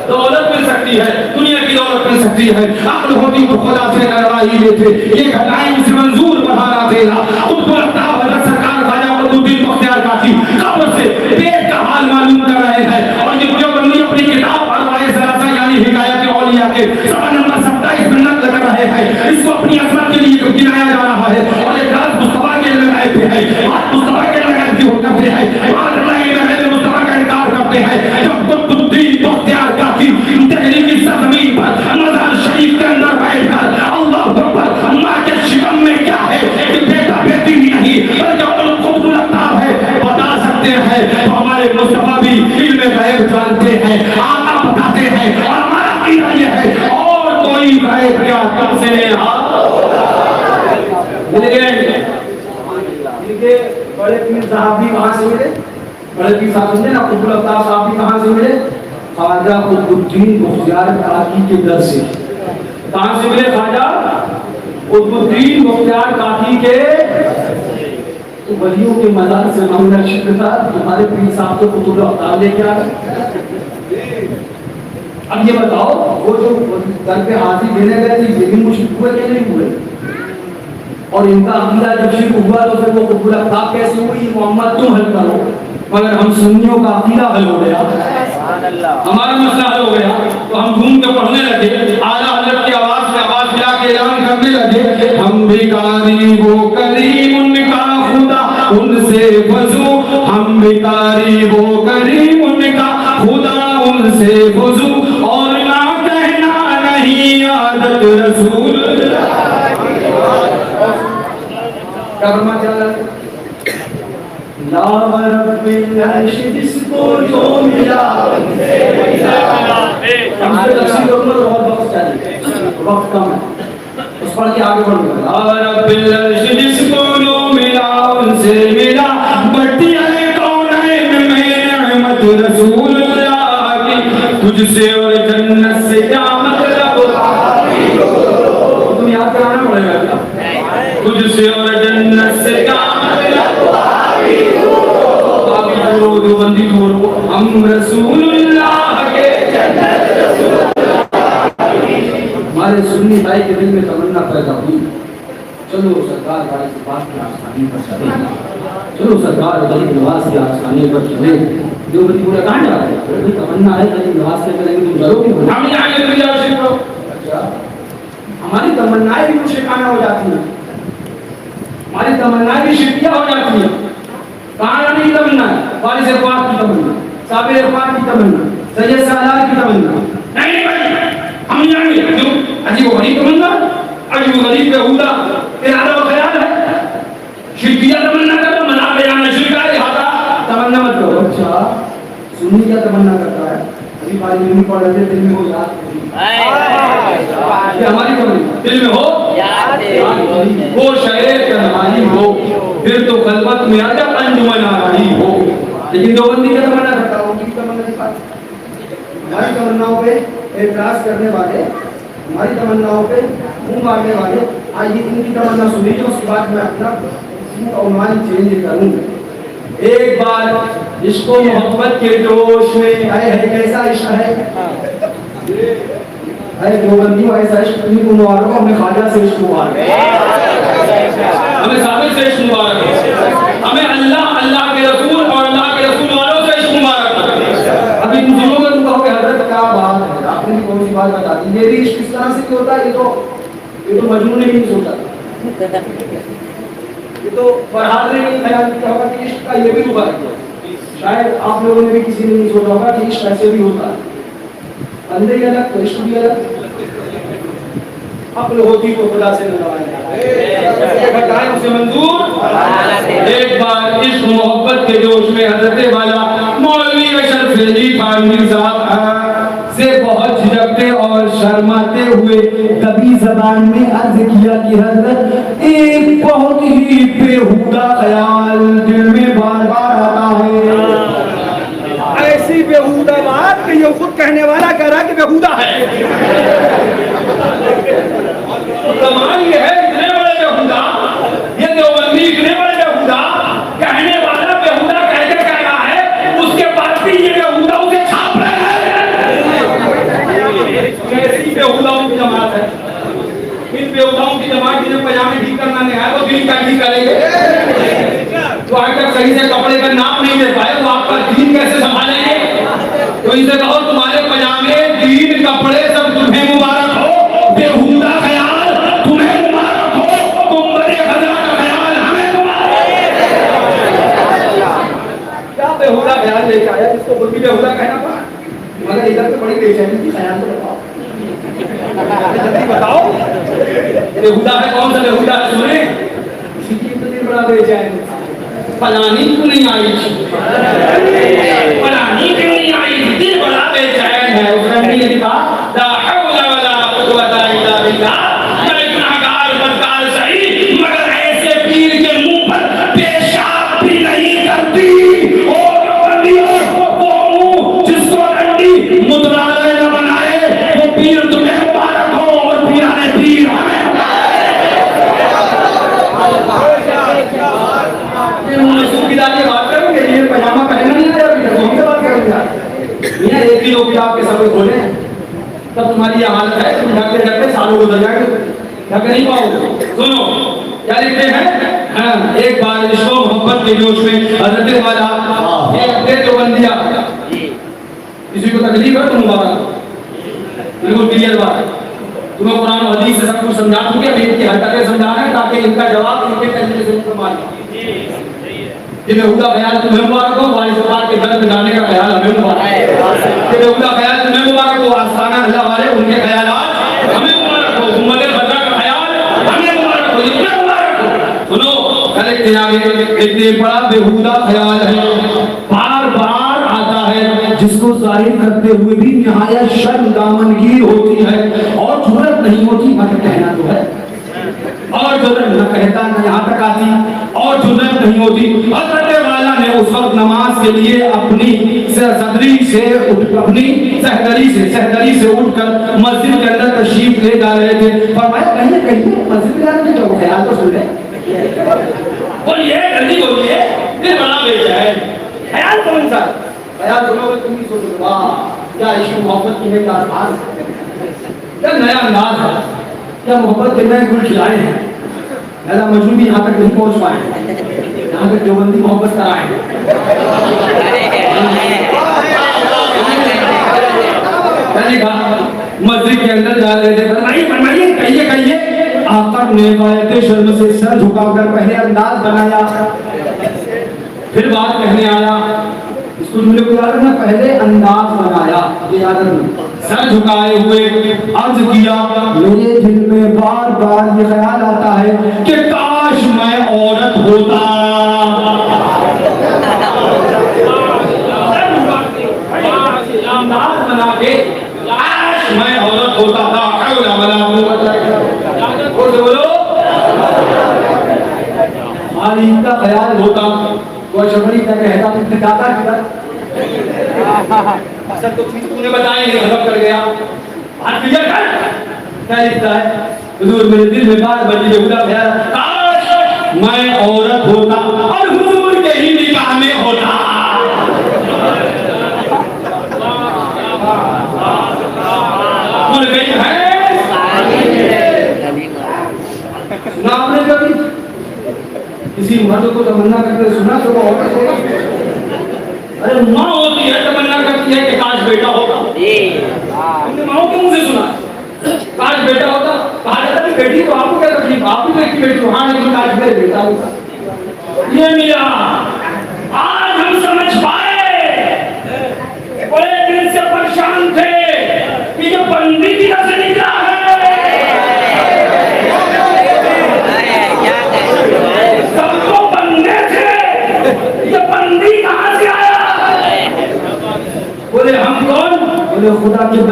Speaker 1: दौलत मिल सकती है, दुनिया की दौलत मिल सकती है। अक्ल होती तो खुदा से डरा ही लेते। ये घटनाएं मुझे मंजूर बढ़ाना देना। कुतुबुल अफ्ताब हज़रत सरकार ख्वाजा कुतुबुद्दीन बख्तियार काकी कब्र से पेट का हाल मालूम कर रहे हैं और ये देवबंदी अपनी किताब अरवाए सलासा यानी हिकायत औलिया के सफा नंबर 27 में नकल कर रहे हैं। इसको अपनी अजमत के लिए गिनाया जा रहा है और एक राज मुस्तफा के लगाए थे है, बात मुस्तफा के लगाए थे करते हैं, बात अल्लाह के लगाए मुस्तफा का इनकार करते हैं। जब कुतुबुद्दीन बख्तियार काकी दिल्ली की सरजमीन पर मज़ार शरीफ के अंदर बैठकर अल्लाह अकबर मां के शिकम में क्या है कि बेटा बेटी भी नहीं बल्कि कुतुबुल अफ्ताब है बता सकते हैं। तो हमारे मुस्तफा भी इल्म गैब जानते हैं, आका बताते हैं और हमारा अकीदा ये है और कोई गैब क्या कब से इनके बड़े पीर साहब भी कहां से मिले? बड़े पीर साहब समझे ना, कुतुबुल अफ्ताब साहब भी कहां से मिले? ख्वाजा कुतुबुद्दीन बख्तियार काकी के दर से। कहां से मिले? ख्वाजा कुतुबुद्दीन बख्तियार काकी के तो वलियों के मजार से मामला शिक्र था। तुम्हारे पीर साहब तो कुतुबुल अफ्ताब लेके आ गए। अब ये बताओ वो जो दर पे हाजिर देने गए थे ये भी मुश्किल हुए क्या नहीं हुए? और इनका अकीदा जब शिर्क हुआ तो फिर वो कुतुबुल अफ्ताब कैसे हुई? मोहम्मद तुम हल करो। मगर हम सुन्नियों का अकीदा हल हो गया, हमारा मसला हल हो गया तो हम घूम के पढ़ने लगे, आला हजरत की आवाज में आवाज मिला के ऐलान करने लगे, हम भिखारी वो करीम उनका खुदा उनसे वजू, हम भिखारी वो करीम उनका खुदा उनसे वजू, और ना कहना नहीं आदत रसूल। क्या फरमाया जा रहा है? ला रब्बिल अर्श जिसको जो मिला हमसे तफसीर करना तो बहुत वक्त चाहिए, वक्त कम है, उस पढ़ के आगे बढ़ूंगा। ला रब्बिल अर्श जिसको जो मिला उनसे मिला, बटियाए कौनैन में रहमत रसूलुल्लाह की, तुझसे और जन्नत से क्या मतलब? तुम याद कराना पड़ेगा, तुझसे और जन्नत से क्या बंदी बोलो, हम रसूलुल्लाह के हमारे सुन्नी भाई के दिल में तमन्ना पैदा हुई, चलो सरकार वाले से बात की आसानी पर चले, चलो सरकार गरीब नवाज के आसानी पर चले। जो बंदी बोले कहाँ जा रहे हैं? तमन्ना है गरीब नवाज से करेंगे, तुम जरूर अच्छा हमारी तमन्नाएं भी मुश्किलाना हो जाती हैं, हमारी तमन्नाएं भी शिरकिया हो जाती हैं। कहां की तमन्ना? वारिस इरफान की तमन्ना, साबिर इरफान की तमन्ना, सैयद सालार की तमन्ना। नहीं भाई हम जाएंगे क्यों? अजीब गरीब तमन्ना, अजीब गरीब बेहुदा इरादा और ख्याल है, शिरकिया तमन्ना करना मना बयान शिरका इरादा तमन्ना मत करो। अच्छा सुन्नी क्या तमन्ना करता है? अभी बारी नहीं पढ़ रहे थे, दिल में हो याद ये हमारी तमन्ना, दिल में हो वो शहर का हमारी हो, फिर तो खलवत में आजा अंजुमन आ रही हो। लेकिन देवबंदी क्या तमन्ना करता है? उनकी तमन्ना दिखा। हमारी तमन्नाओं पे एतराज करने वाले, हमारी तमन्नाओं पे मुंह मारने वाले, आज ये इनकी तमन्ना सुनिए, उसके बाद मैं अपना उन्वान चेंज करूँ। एक बार इसको मोहब्बत के जोश में है कैसा इश्क है, अरे देवबंदी ऐसा इश्क नहीं मुबारक, हमें ख्वाजा से इश्क मुबारक, हमें साबिर से इश्क मुबारक, हमें अल्लाह अल्लाह के रसूल और अल्लाह के रसूल वालों से इश्क मुबारक। अभी तुम सुनोगे तुम कहोगे हजरत क्या बात है, आपने कौन सी बात बता दी? ये भी इश्क इस तरह से क्यों होता है? ये तो मजनून ने भी नहीं सोचा, ये तो फरहाद ने नहीं ख्याल किया होगा कि इश्क का ये भी मुबारक है।
Speaker 3: शायद आप लोगों ने भी किसी ने नहीं सोचा होगा कि इस पैसे भी होता है, अंधे भी अलग कृष्ण भी अलग, आप लोगों की को खुदा से बताएं उसे मंजूर। एक बार इस मोहब्बत के जोश में हजरत वाला मौलवी अशरफ अली थानवी साहब से बहुत झिझकते और शर्माते हुए कभी जबान में अर्ज किया कि हजरत एक बहुत ही बेहुदा ख्याल दिल में बार बार आता है।
Speaker 1: ऐसी बेहुदा बात कि ये खुद कहने वाला कह रहा है कि बेहुदा है।
Speaker 3: कमाल ये है, इतने बड़े बेहुदा, ये देवबंदी इतने बड़े बेहुदा, कहने वाला बेहुदा कहते कह रहा है, उसके बाद भी ये बेहुदा उसे छाप रहे हैं। कैसी बेहुदाओं की जमात है। इन बेहुदाओं की जमात जिन्हें पजामे ठीक करना नहीं आया, वो दिन क्या ठीक करेंगे। तो अगर सही से कपड़े का नाप नहीं दे पाए तो आपका दीन कैसे संभालेंगे। तो इनसे कहो तुम्हारे पजामे, दीन, कपड़े सब तुम्हें मुबारक हो। बेहुदा ख्याल तुम्हें मुबारक हो, गुंबद खजा का ख्याल हमें मुबारक। क्या बेहुदा ख्याल लेके आया जिसको खुद भी बेहुदा कहना पड़ा। मगर इधर तो बड़ी बेचैनी की ख्याल तो बताओ, जल्दी बताओ बेहुदा है कौन सा बेहुदा है। सुने इसी की तो दिन बड़ा बेचैन, फलानी क्यों नहीं आई, फलानी क्यों नहीं आई, दिल बड़ा बेचैन है। उसने नहीं लिखा ला हौला वला कुव्वता इल्ला बिल्लाह, मैं गुनाहगार बदकार सही मगर ऐसे पीर के मुंह पर पेशाब भी नहीं करती। ओ बंदियों, वो मुंह जिसको डंडी मुद्रालय न बनाए, वो पीर तुम्हें मुबारक हो और पीराने पीर हमें बात करोगे। ये पजामा पहनना नहीं आया अभी तक, हमसे बात करोगे। ये एक ही लोग आपके सब खोले तब तुम्हारी ये हालत है, तुम ढकते ढकते सालों गुजर जाएंगे, ढक नहीं पाओगे। सुनो क्या लिखते हैं। हाँ, एक बार इश्क मोहब्बत के जोश में हजरत वाला तो बंदिया किसी को तकलीफ है तो मुबारक, बिल्कुल क्लियर बात है। तुम्हें कुरान और हदीस से सब कुछ समझा चुके, अभी इनकी हरकतें समझाना है ताकि इनका जवाब इनके तरीके से उनको मालूम। ये बेहुदा ख्याल तुम्हें मुबारक हो, वारिस औलाद के दर्द मिटाने का ख्याल हमें मुबारक हो। ये बेहुदा ख्याल तुम्हें मुबारक हो, आस्ताना अल्लाह वाले उनके ख्यालात हमें मुबारक हो, उम्मत बदरा का ख्याल हमें मुबारक हो, इतना मुबारक हो। सुनो कल के आगे इतने बड़ा बेहुदा ख्याल है, बार बार आता है, जिसको जाहिर करते हुए भी निहायत शर्म दामनगीर होती है और जुर्रत नहीं होती मगर कहना तो है, और जुर्रत न कहता न यहाँ तक आती और जुर्रत नहीं होती। हजरत वाला ने उस वक्त नमाज के लिए अपनी सदरी से अपनी सहदरी से उठकर मस्जिद के अंदर तशरीफ ले जा रहे थे। फरमाया कहीं कहीं मस्जिद जाने के जो ख्याल तो सुन ले, बोलिए जल्दी बोलिए, फिर बड़ा बेचैन ख्याल कौन सा ख्याल सुनोगे तुम ही सोचोगे वाह क्या इश्क मोहब्बत की है, क्या अंदाज, क्या नया अंदाज है, क्या मोहब्बत के नए गुल खिलाए हैं। लैला मजनू भी यहाँ तक नहीं पहुँच पाए, यहाँ तक देवबंदी मोहब्बत कराए। मस्जिद के अंदर जा रहे थे, फरमाइए कहिए कहिए। आका ने बायत शर्म से सर झुकाकर पहले अंदाज बनाया, फिर बात कहने आया। इसको जुमले को याद रखना, पहले अंदाज बनाया, ये याद रखना। सर झुकाए हुए अर्ज किया, मेरे दिल में बार बार ये ख्याल आता है कि काश मैं औरत होता। अंदाज बना के काश मैं औरत होता था। बोलो मालिक का ख्याल होता, कोई शबरी का कहता तो दादा किधर असल तो चीज तूने बताया नहीं, गजब कर गया। आज क्लियर कर क्या लिखता है। हुजूर मेरे दिल में बार बार ये बेहुदा ख्याल, काश मैं औरत होता और हुजूर के ही निकाह में होता। बोल गई है सुना आपने कभी किसी मर्द को तमन्ना करते सुना तो वो औरत होगा। अरे माँ होती है तमन्ना करती है कि काश बेटा होगा, हमने माँ के मुंह से सुना काश बेटा होता। कहा जाता है बेटी तो आपको क्या तकलीफ, आप भी एक बेटी, हाँ लेकिन काश मेरे बेटा होगा। ये मिला आज हम समझ पाए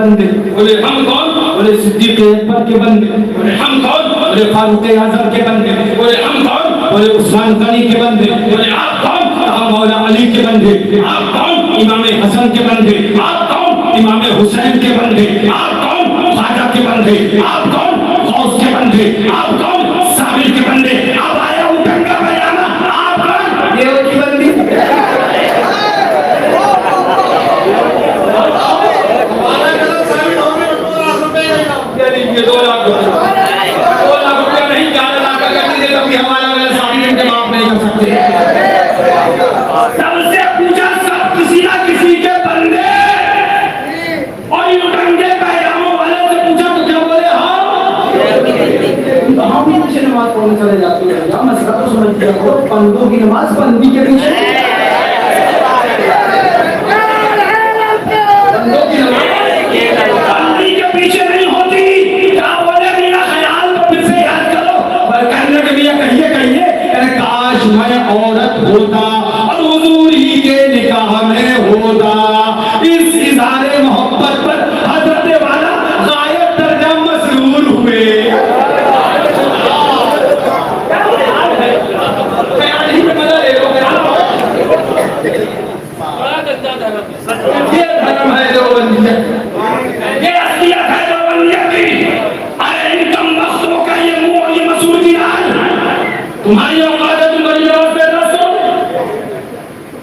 Speaker 1: बंदे।
Speaker 3: बोले हम कौन?
Speaker 1: बोले सिद्दीक अकबर के बंदे।
Speaker 3: बोले हम कौन?
Speaker 1: बोले फारूक आजम के बंदे।
Speaker 3: बोले हम कौन?
Speaker 1: बोले उस्मान गनी के बंदे।
Speaker 3: बोले आप कौन?
Speaker 1: हम मौला अली के बंदे।
Speaker 3: आप कौन?
Speaker 1: इमाम हसन के बंदे।
Speaker 3: आप कौन?
Speaker 1: इमाम हुसैन के बंदे।
Speaker 3: आप कौन?
Speaker 1: ख्वाजा के बंदे।
Speaker 3: आप कौन?
Speaker 1: गौस के बंदे।
Speaker 3: आप कौन?
Speaker 1: साबिर के बंदे। अब आया हूं गंगा बयाना, आप कौन?
Speaker 3: देव की बंदी। ये 2 लाख रुपया नहीं, 4 लाख का कर दीजिए, तभी हमारा वाला साड़ी के माफ नहीं कर सकते।
Speaker 1: सबसे पूछा सब किसी ना किसी के बंदे, और इन गंगे पैगामों वाले से पूछा तो क्या बोले?
Speaker 3: हम भी पीछे नमाज पढ़ने चले जाते हैं। क्या मसला तो समझ गया हो, बंदों की नमाज बंदी के पीछे, बंदों की नमाज
Speaker 1: बंदी के पीछे नहीं होती। क्या बोले? मेरा ख्याल तो फिर से याद करो। और कहने के लिए कहिए कहिए, काश मैं औरत होता और हुजूर ही के निकाह में होता। इस इज़हारे मोहब्बत पर हजरत वाला गायब दर्जा मसरूर हुए।
Speaker 3: ख्याल ही में मजा ले लो। ये धर्म है देवबंदिया,
Speaker 1: ये असलियत है देवबंदिया की। अरे इन कम वक्तों का ये मुंह और ये मसूर की लाल, तुम्हारी औकात है, तुम गरीब नवाज पे एतराज करोगे?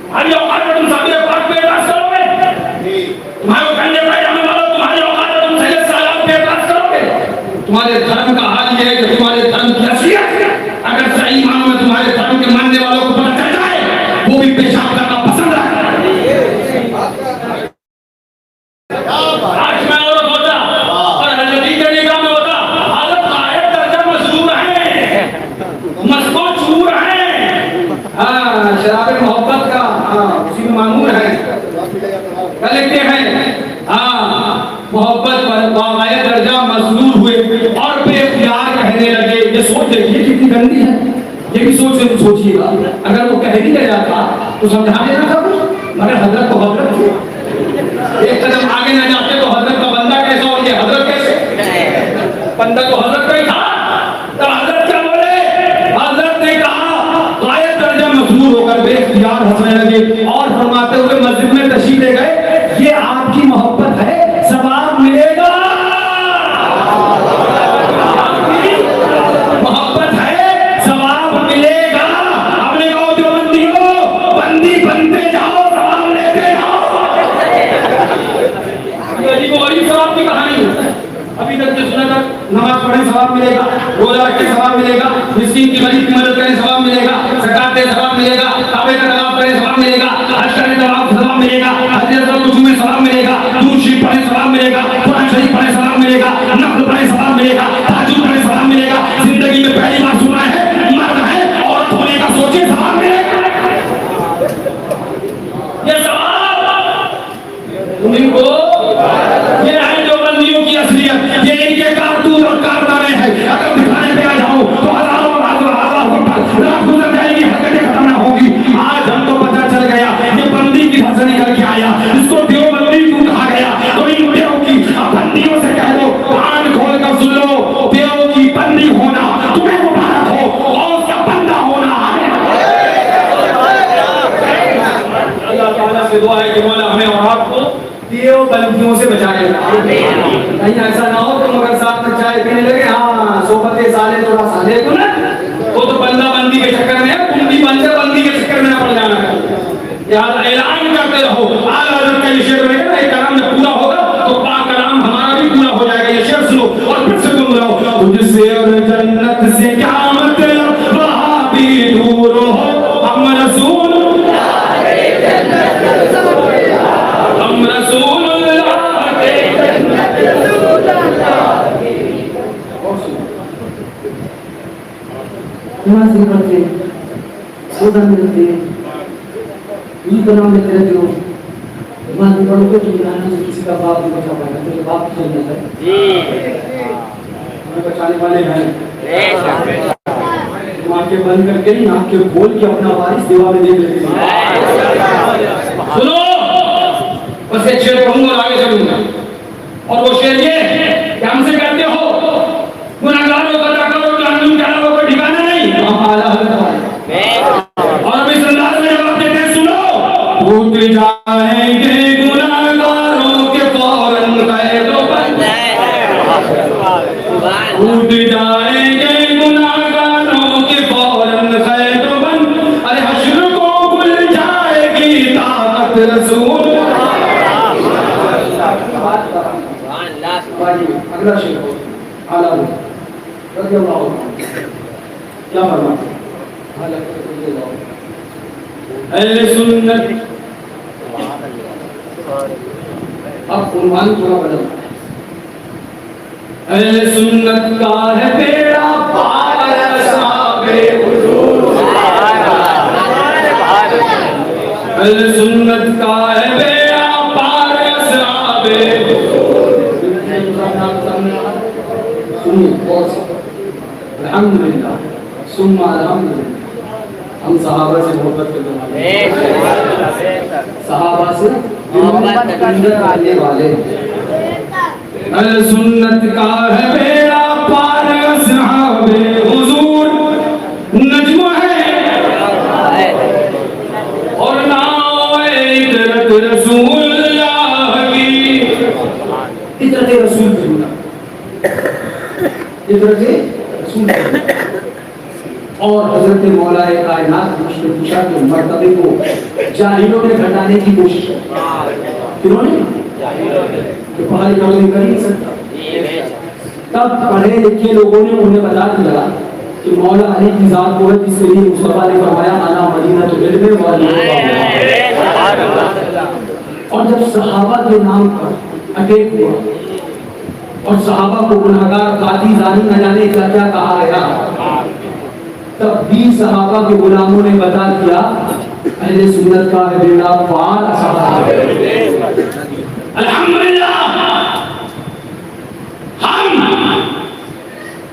Speaker 1: तुम्हारी औकात है, तुम साबिर पाक पे एतराज करोगे? तुम्हारे गंजे पैजामे वालों, तुम्हारी औकात है, तुम सैयद सालाब पे एतराज करोगे?
Speaker 3: तुम्हारे धर्म का हाल ये है कि तुम्हारे धर्म की
Speaker 1: असलियत अगर सही मानों में तुम्हारे धर्म के मानने वालों को पता चल जाए, वो भी पेशाब करना पसंद रखते हैं।
Speaker 3: आज मैं औरत होता और हजरती के निगाह में होता, हालत गायब दर्जा मजबूर है, मस्को चूर है। हाँ, शराब मोहब्बत का उसी में मामूल है। क्या लिखते हैं? हाँ, मोहब्बत पर गायब दर्जा मजबूर हुए और बेख्तियार कहने लगे। ये सोच देखिए कितनी गंदी है। ये भी सोचिएगा, अगर वो कह ही नहीं जाता तो समझा देना था कुछ, मगर हजरत को हजरत थी। एक कदम आगे न जाते तो हजरत का बंदा कैसा और ये हजरत कैसे? बंदा तो हजरत का ही था। तो हजरत क्या बोले? हजरत ने कहा, गायब दर्जा मजबूर होकर बेख्तियार हंसने लगे और फरमाते हुए मस्जिद में तशरीफ ले गए, ये आपकी मोहब्बत है, सवाब मिलेगा। मोहब्बत है, सवाब मिलेगा। अपने गाँव देवबंदी हो, बंदी बनते जाओ, सवाब लेते जाओ। गरीब सवाब की कहानी अभी तक जो सुना था, नमाज पढ़े सवाब मिलेगा, रोजा रख के सवाब मिलेगा, मिस्कीन की गरीब की मदद करें सवाब मिलेगा, ज़कात दे सवाब मिलेगा, काबे का तवाफ करें सवाब मिलेगा, हज करें सवाब मिलेगा, हज में सवाब मिलेगा, दूध शरीफ पढ़े सवाब मिलेगा, कुरान शरीफ पढ़े सवाब मिलेगा, नफ्ल पढ़े सवाब मिलेगा, ताजुद पढ़े सवाब मिलेगा। जिंदगी में पहली बार सुना है, मर्द है औरत होने का सोचे सवाब मिलेगा। ये सवाब तुमको, ये है देवबंदियों की असलियत, ये इनके कारतूस और कारनामे हैं। अगर दिखाने पे आ जाओ तो हजारों रात गुजर जाएगी, हरकतें खत्म ना होगी। आज हमको पता चल गया ये बंदी की हंस निकल के आया, इसको देवबंदी क्यों कहा गया? तो इन देव की बंदियों से कह दो, कान खोल कर सुन लो, देव की बंदी होना तुम्हें मुबारक हो, और उसका बंदा होना अल्लाह ताला से दुआ है कि मौला हमें और आपको देवबंदियों से बचाए। कहीं ऐसा ना हो तुम अगर साथ में चाय पीने लगे, हाँ सोबत साले थोड़ा साले को ना, वो तो बंदा बंदी के चक्कर में है, तुम भी बंदी के चक्कर में ना पड़ जाना है। यार ऐलान करते रहो, आला हज़रत का ये शेर रहेगा, ये कलाम जब पूरा होगा तो पाक कलाम हमारा भी पूरा हो जाएगा। ये शेर सुनो और फिर से तुम रहो, तुझसे और जन्नत से क्या मतलब, वहाँ भी दूर हो हम रसूल, हम रसूल
Speaker 2: नमाज़ पढ़ते, रोज़ा मिलते, ईद मनाते रहते हो। नमाज़ पढ़ोगे तो दुनिया से किसी का बाप नहीं बचा पाएगा, तेरे बाप की जन्नत है।
Speaker 3: हमें बचाने वाले हैं। तुम आंखें बंद करके नहीं, आंखें खोल के अपना वारिस देवा में देख लेते हैं। सुनो, बस एक शेर कहूंगा और आगे चलूंगा।
Speaker 1: और वो शेर ये कि हमसे कहते हो गुनाहगारों को अदा करो, जानूं जानों को ठिकाना नहीं। हम आला और अभी संदास में जवाब देते हैं, सुनो टूट जाएंगे गुनाहगारों के फौरन कैदों पर, टूट जाएंगे गुनाहगारों के फौरन कैदों बंद, अरे हश्र को खुल जाएगी ताकत रसूल। अगला शेर आला रज़ियल्लाहु अन्हु क्या फरमाते हैं? अहले सुन्नत, अब उन्वान थोड़ा बदल, अहले सुन्नत का है बेड़ा पार असहाबे हुजूर, अहले सुन्नत का है बेड़ा पार असहाबे हुजूर। सुनिए और अल्हम्दुलिल्लाह सुम्मा अल्हम्दुलिल्लाह, हम सहाबा से मोहब्बत करने वाले, सहाबा से मोहब्बत करने वाले। अहले सुन्नत का है बेड़ा पार असहाबे हुजूर, नज्म है और नाव इतरत रसूलुल्लाह की, इतरत रसूल की, इतरत रसूल। और हजरत मौलाए कायनात ने पूछा कि मर्तबे को जाहिलों ने घटाने की कोशिश की, किन्होंने? तो पढ़ाई कर नहीं सकता। तब पढ़े लिखे लोगों ने उन्हें बता दिया कि मौला अली की जात को है जिसके लिए मुस्तफा ने फरमाया आना मदीना तो इल्म वाली। और जब सहाबा के नाम पर अटैक हुआ और सहाबा को गुनाहगार कादी जानी न जाने क्या क्या कहा गया, तब भी सहाबा के गुलामों ने बता दिया अहले सुन्नत का है बेड़ा पार असहाबे। अल्हम्दुलिल्लाह हम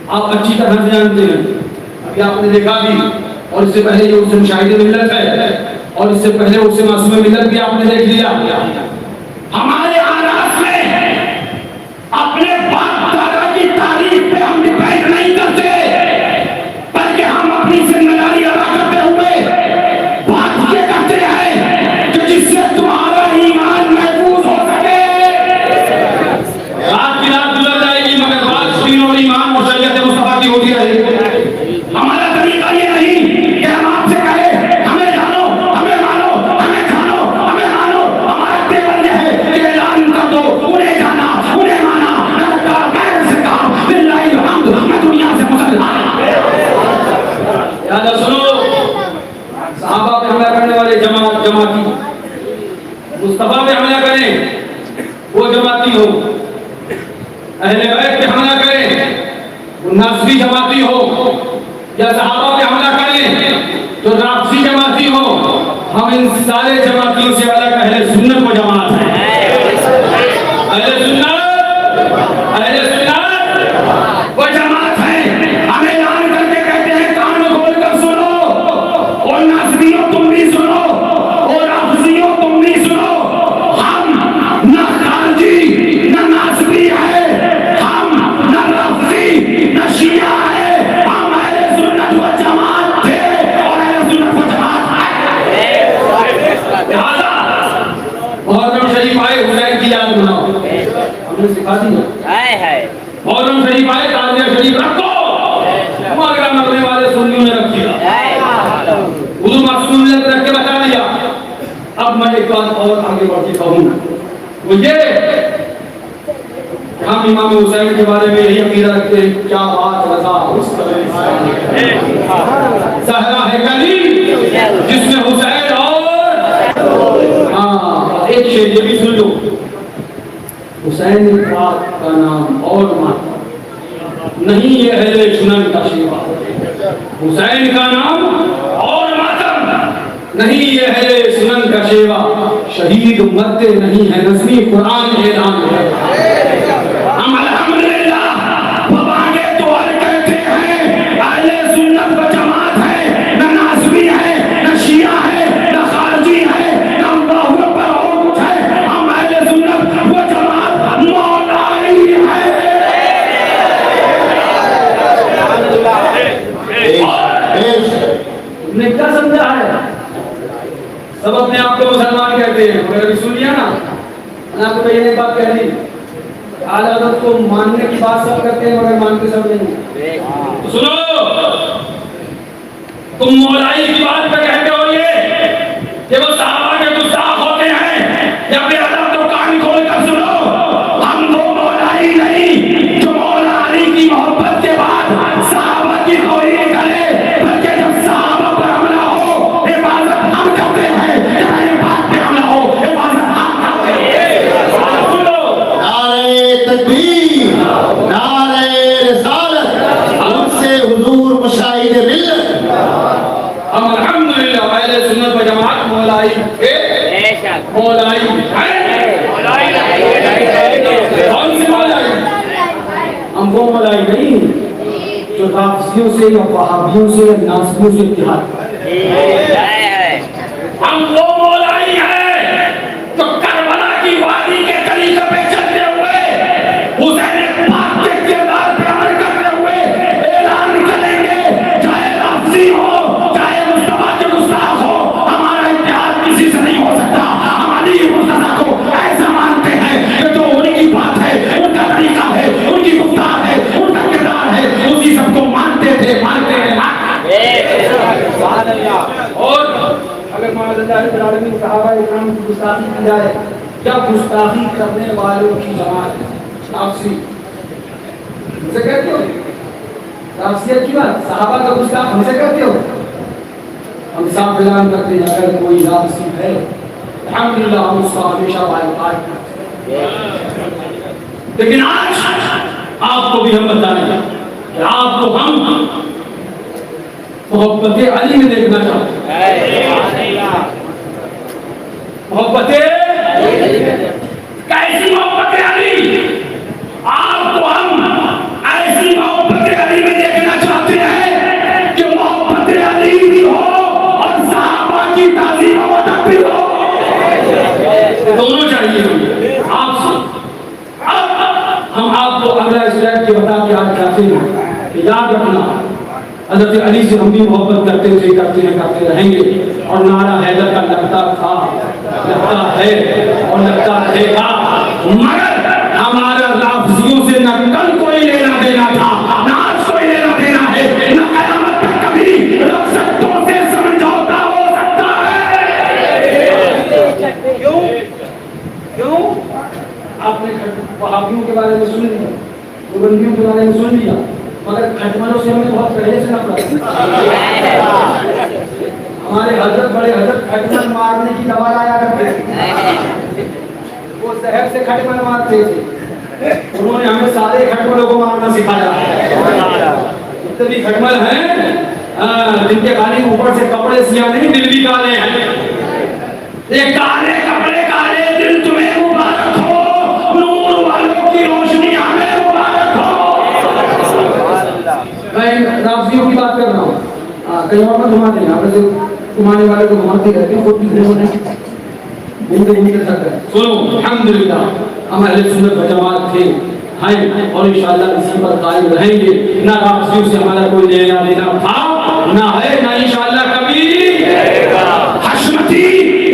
Speaker 1: आप अच्छी तरह से जानते हैं, अभी आपने देखा भी, और इससे पहले जो उसे मुशाहिदे मिल्लत है और इससे पहले उसे मासूम मिल्लत भी आपने देख लिया। हमारे आरास में अपने बाप दादा की तारीफ पे हम डिपेंड नहीं करते, बल्कि हम अपनी जिम्मेदारी अदा करते हुए बात ये करते हैं कि जिससे तुम्हारा ईमान महफूज हो सके। रात की रात गुजर जाएगी मगर बात दीन और ईमान और शरीयत मुस्तफा की होती रहेगी। हमारा तरीका ये नहीं कि हम आपसे कहें हमें जानो, हमें मानो, हमें जानो, हमें मानो। हमारा तेवर यह है कि ऐलान कर दो, उन्हें जाना, उन्हें माना, गैर से कहा बिल्लाहि अलहम्द, मैं दुनिया से मुसलमान। याद सुनो, सहाबा पे हमला करने वाले जमाती, मुस्तफा पे हमला करें वो जमाती हो, अहले बैत पे हमला करें वो नासबी जमाती हो, या सहाबा पे हमला करें तो राफजी जमाती हो। हम इन सारे जमातियों से अलग अहले सुन्नत को जमात है। अहले सुन्नत वो जमात है। हम ऐलान करके कहते हैं कान खोल कर सुनो, और नासबियों तुम भी सुनो, और राफजियों तुम भी सुनो। हम न खारजी न नासबी है, हम न राफजी न शिया है, हम अहले सुन्नत व जमात थे और अहले सुन्नत व जमात है। मुहर्रम शरीफ आए, हुसैन की याद बनाओ, हमने सिखा दी है। मुहर्रम शरीफ आए, ताज़िया शरीफ रखो, मगरा मगने वाले सुन्नियों ने रख दिया, उर्दू मासूम ने रख के बता दिया। अब मैं एक बात और आगे बढ़ के कहूँगा, वो ये हम इमाम हुसैन के बारे में यही अकीदा रखते हैं, क्या बात रज़ा उस सहरा है गली जिसमें हुसैन और हाँ एक शेर ये भी सुन लो, हुसैन पाक का नाम और माता नहीं ये अहले सुन्नत का शेवा, हुसैन का नाम और मातम नहीं ये अहले सुन्नत का शेवा, शहीद मरते नहीं है नज़मी कुरान ऐलान है। हम अल्हम्दुलिल्लाह बाबागे तो हर कहते हैं अहले सुन्नत व जमात है, न नासबी है, न शिया है, न खारजी है, न अल्लाहु अकबर और कुछ है। हम अहले सुन्नत व जमात मौला
Speaker 3: आपको मुसलमान कहते हैं, मगर अभी सुन लिया ना, मैंने आपको पहले एक बात कह दी, आज़ाद को मानने की बात सब करते हैं मगर मानते सब नहीं। तो सुनो, तुम मौलाई की बात पे कहते हो ये कि वो सहाबा के गुस्ताख होते हैं, या बेअदब, तो कान खोल कर सुनो, हम वो मौलाई नहीं जो मौला अली की मोहब्बत के बाद सहाबा की तौहीन करे, बल्कि जब सहाबा पर हमला हो हिफाजत हम करते हैं, चाहे बात पे हमला हो हिफाजत हम करते हैं। सुनो,
Speaker 4: नारे तकबीर, नारे रिसालत, हमसे हुजूर मुशाहिद मिल्लत।
Speaker 3: हम अल्हम्दुलिल्लाह अहले सुन्नत व जमात मौलाई के मौलाई हैं। कौन सी मौलाई? हम वो मौलाई नहीं जो राफियों से या वहाबियों से या नासियों से इत्तेहाद करते हैं। हम वो मौलाई हैं जो करबला की वादी के तरीके पे चलते हुए हुसैन पाक के किरदार पे अमल करते हुए ऐलान करेंगे, चाहे राफी हो चाहे मुस्तफा के गुस्ताख हो, हमारा इत्तेहाद किसी से नहीं हो सकता। हम अली मुर्तज़ा को ऐसा मानते हैं कि जो उनकी बात है, उनका तरीका है, उनकी गुफ्तार है, उनका किरदार है, उसी सबको मानते थे, मानते हैं। और अगर मालूम सहाबा इकराम की गुस्ताखी की जाए, क्या गुस्ताखी करने वालों की जमात नाफसी हमसे कहते हो? नाफसियत की बात, सहाबा का गुस्ताख हमसे कहते हो? हम साफ ऐलान करते हैं, अगर कोई नाफसी है अल्हम्दुलिल्लाह हम उसका हमेशा बाइकाट करते हैं। लेकिन आज आपको भी हम बताएंगे कि आपको हम मोहब्बत अली में देखना चाहते हैं। मोहब्बत कैसी मोहब्बत अली? आपको हम ऐसी मोहब्बत अली में देखना चाहते हैं कि मोहब्बत अली भी हो और सहाबा की ताज़ीम व अदब भी हो, दोनों चाहिए। आप अब हम आपको अगला स्टेप के बता के आज चाहते हैं कि याद रखना, हज़रत अली से हम भी मोहब्बत करते थे, करते हैं, करते रहेंगे। और नारा हैदर का लगता था, लगता है और लगता रहेगा, मगर हमारा लाफ्जियों से न कल कोई लेना देना था, न आज कोई लेना देना है, न क़यामत तक कभी रफ़्ज़तों से समझौता हो सकता है। क्यों? क्यों? आपने वहाबियों के बारे में सुन लिया, देवबंदियों के बारे में सुन लिया, मगर खटमलों से हमें बहुत पहले से नफरत। हमारे हजरत, बड़े हजरत खटमल मारने की दवा लाया करते थे, वो जहर से खटमल मारते थे। उन्होंने हमें सारे खटमलों को मारना सिखाया। जितने भी खटमल हैं, जिनके खाली ऊपर से कपड़े सिया नहीं, दिल भी काले हैं। ये काले कपड़े काले दिल तुम्हें मुबारक हो, नूर वालों की रोशनी हमें मुबारक हो। मैं राफियों की बात कर रहा हूँ, कहीं और मत घुमाते हैं, आपसे घुमाने वाले को घुमाते रहते हैं, कोई नहीं होने नहीं कर सकता। सुनो, अल्हम्दुलिल्लाह हम अहले सुन्नत व जमात थे, हैं और इंशाअल्लाह इसी पर कायम रहेंगे। ना राफियों से हमारा कोई लेना देना था, ना है, ना इंशाअल्लाह कभी रहेगा। हशमती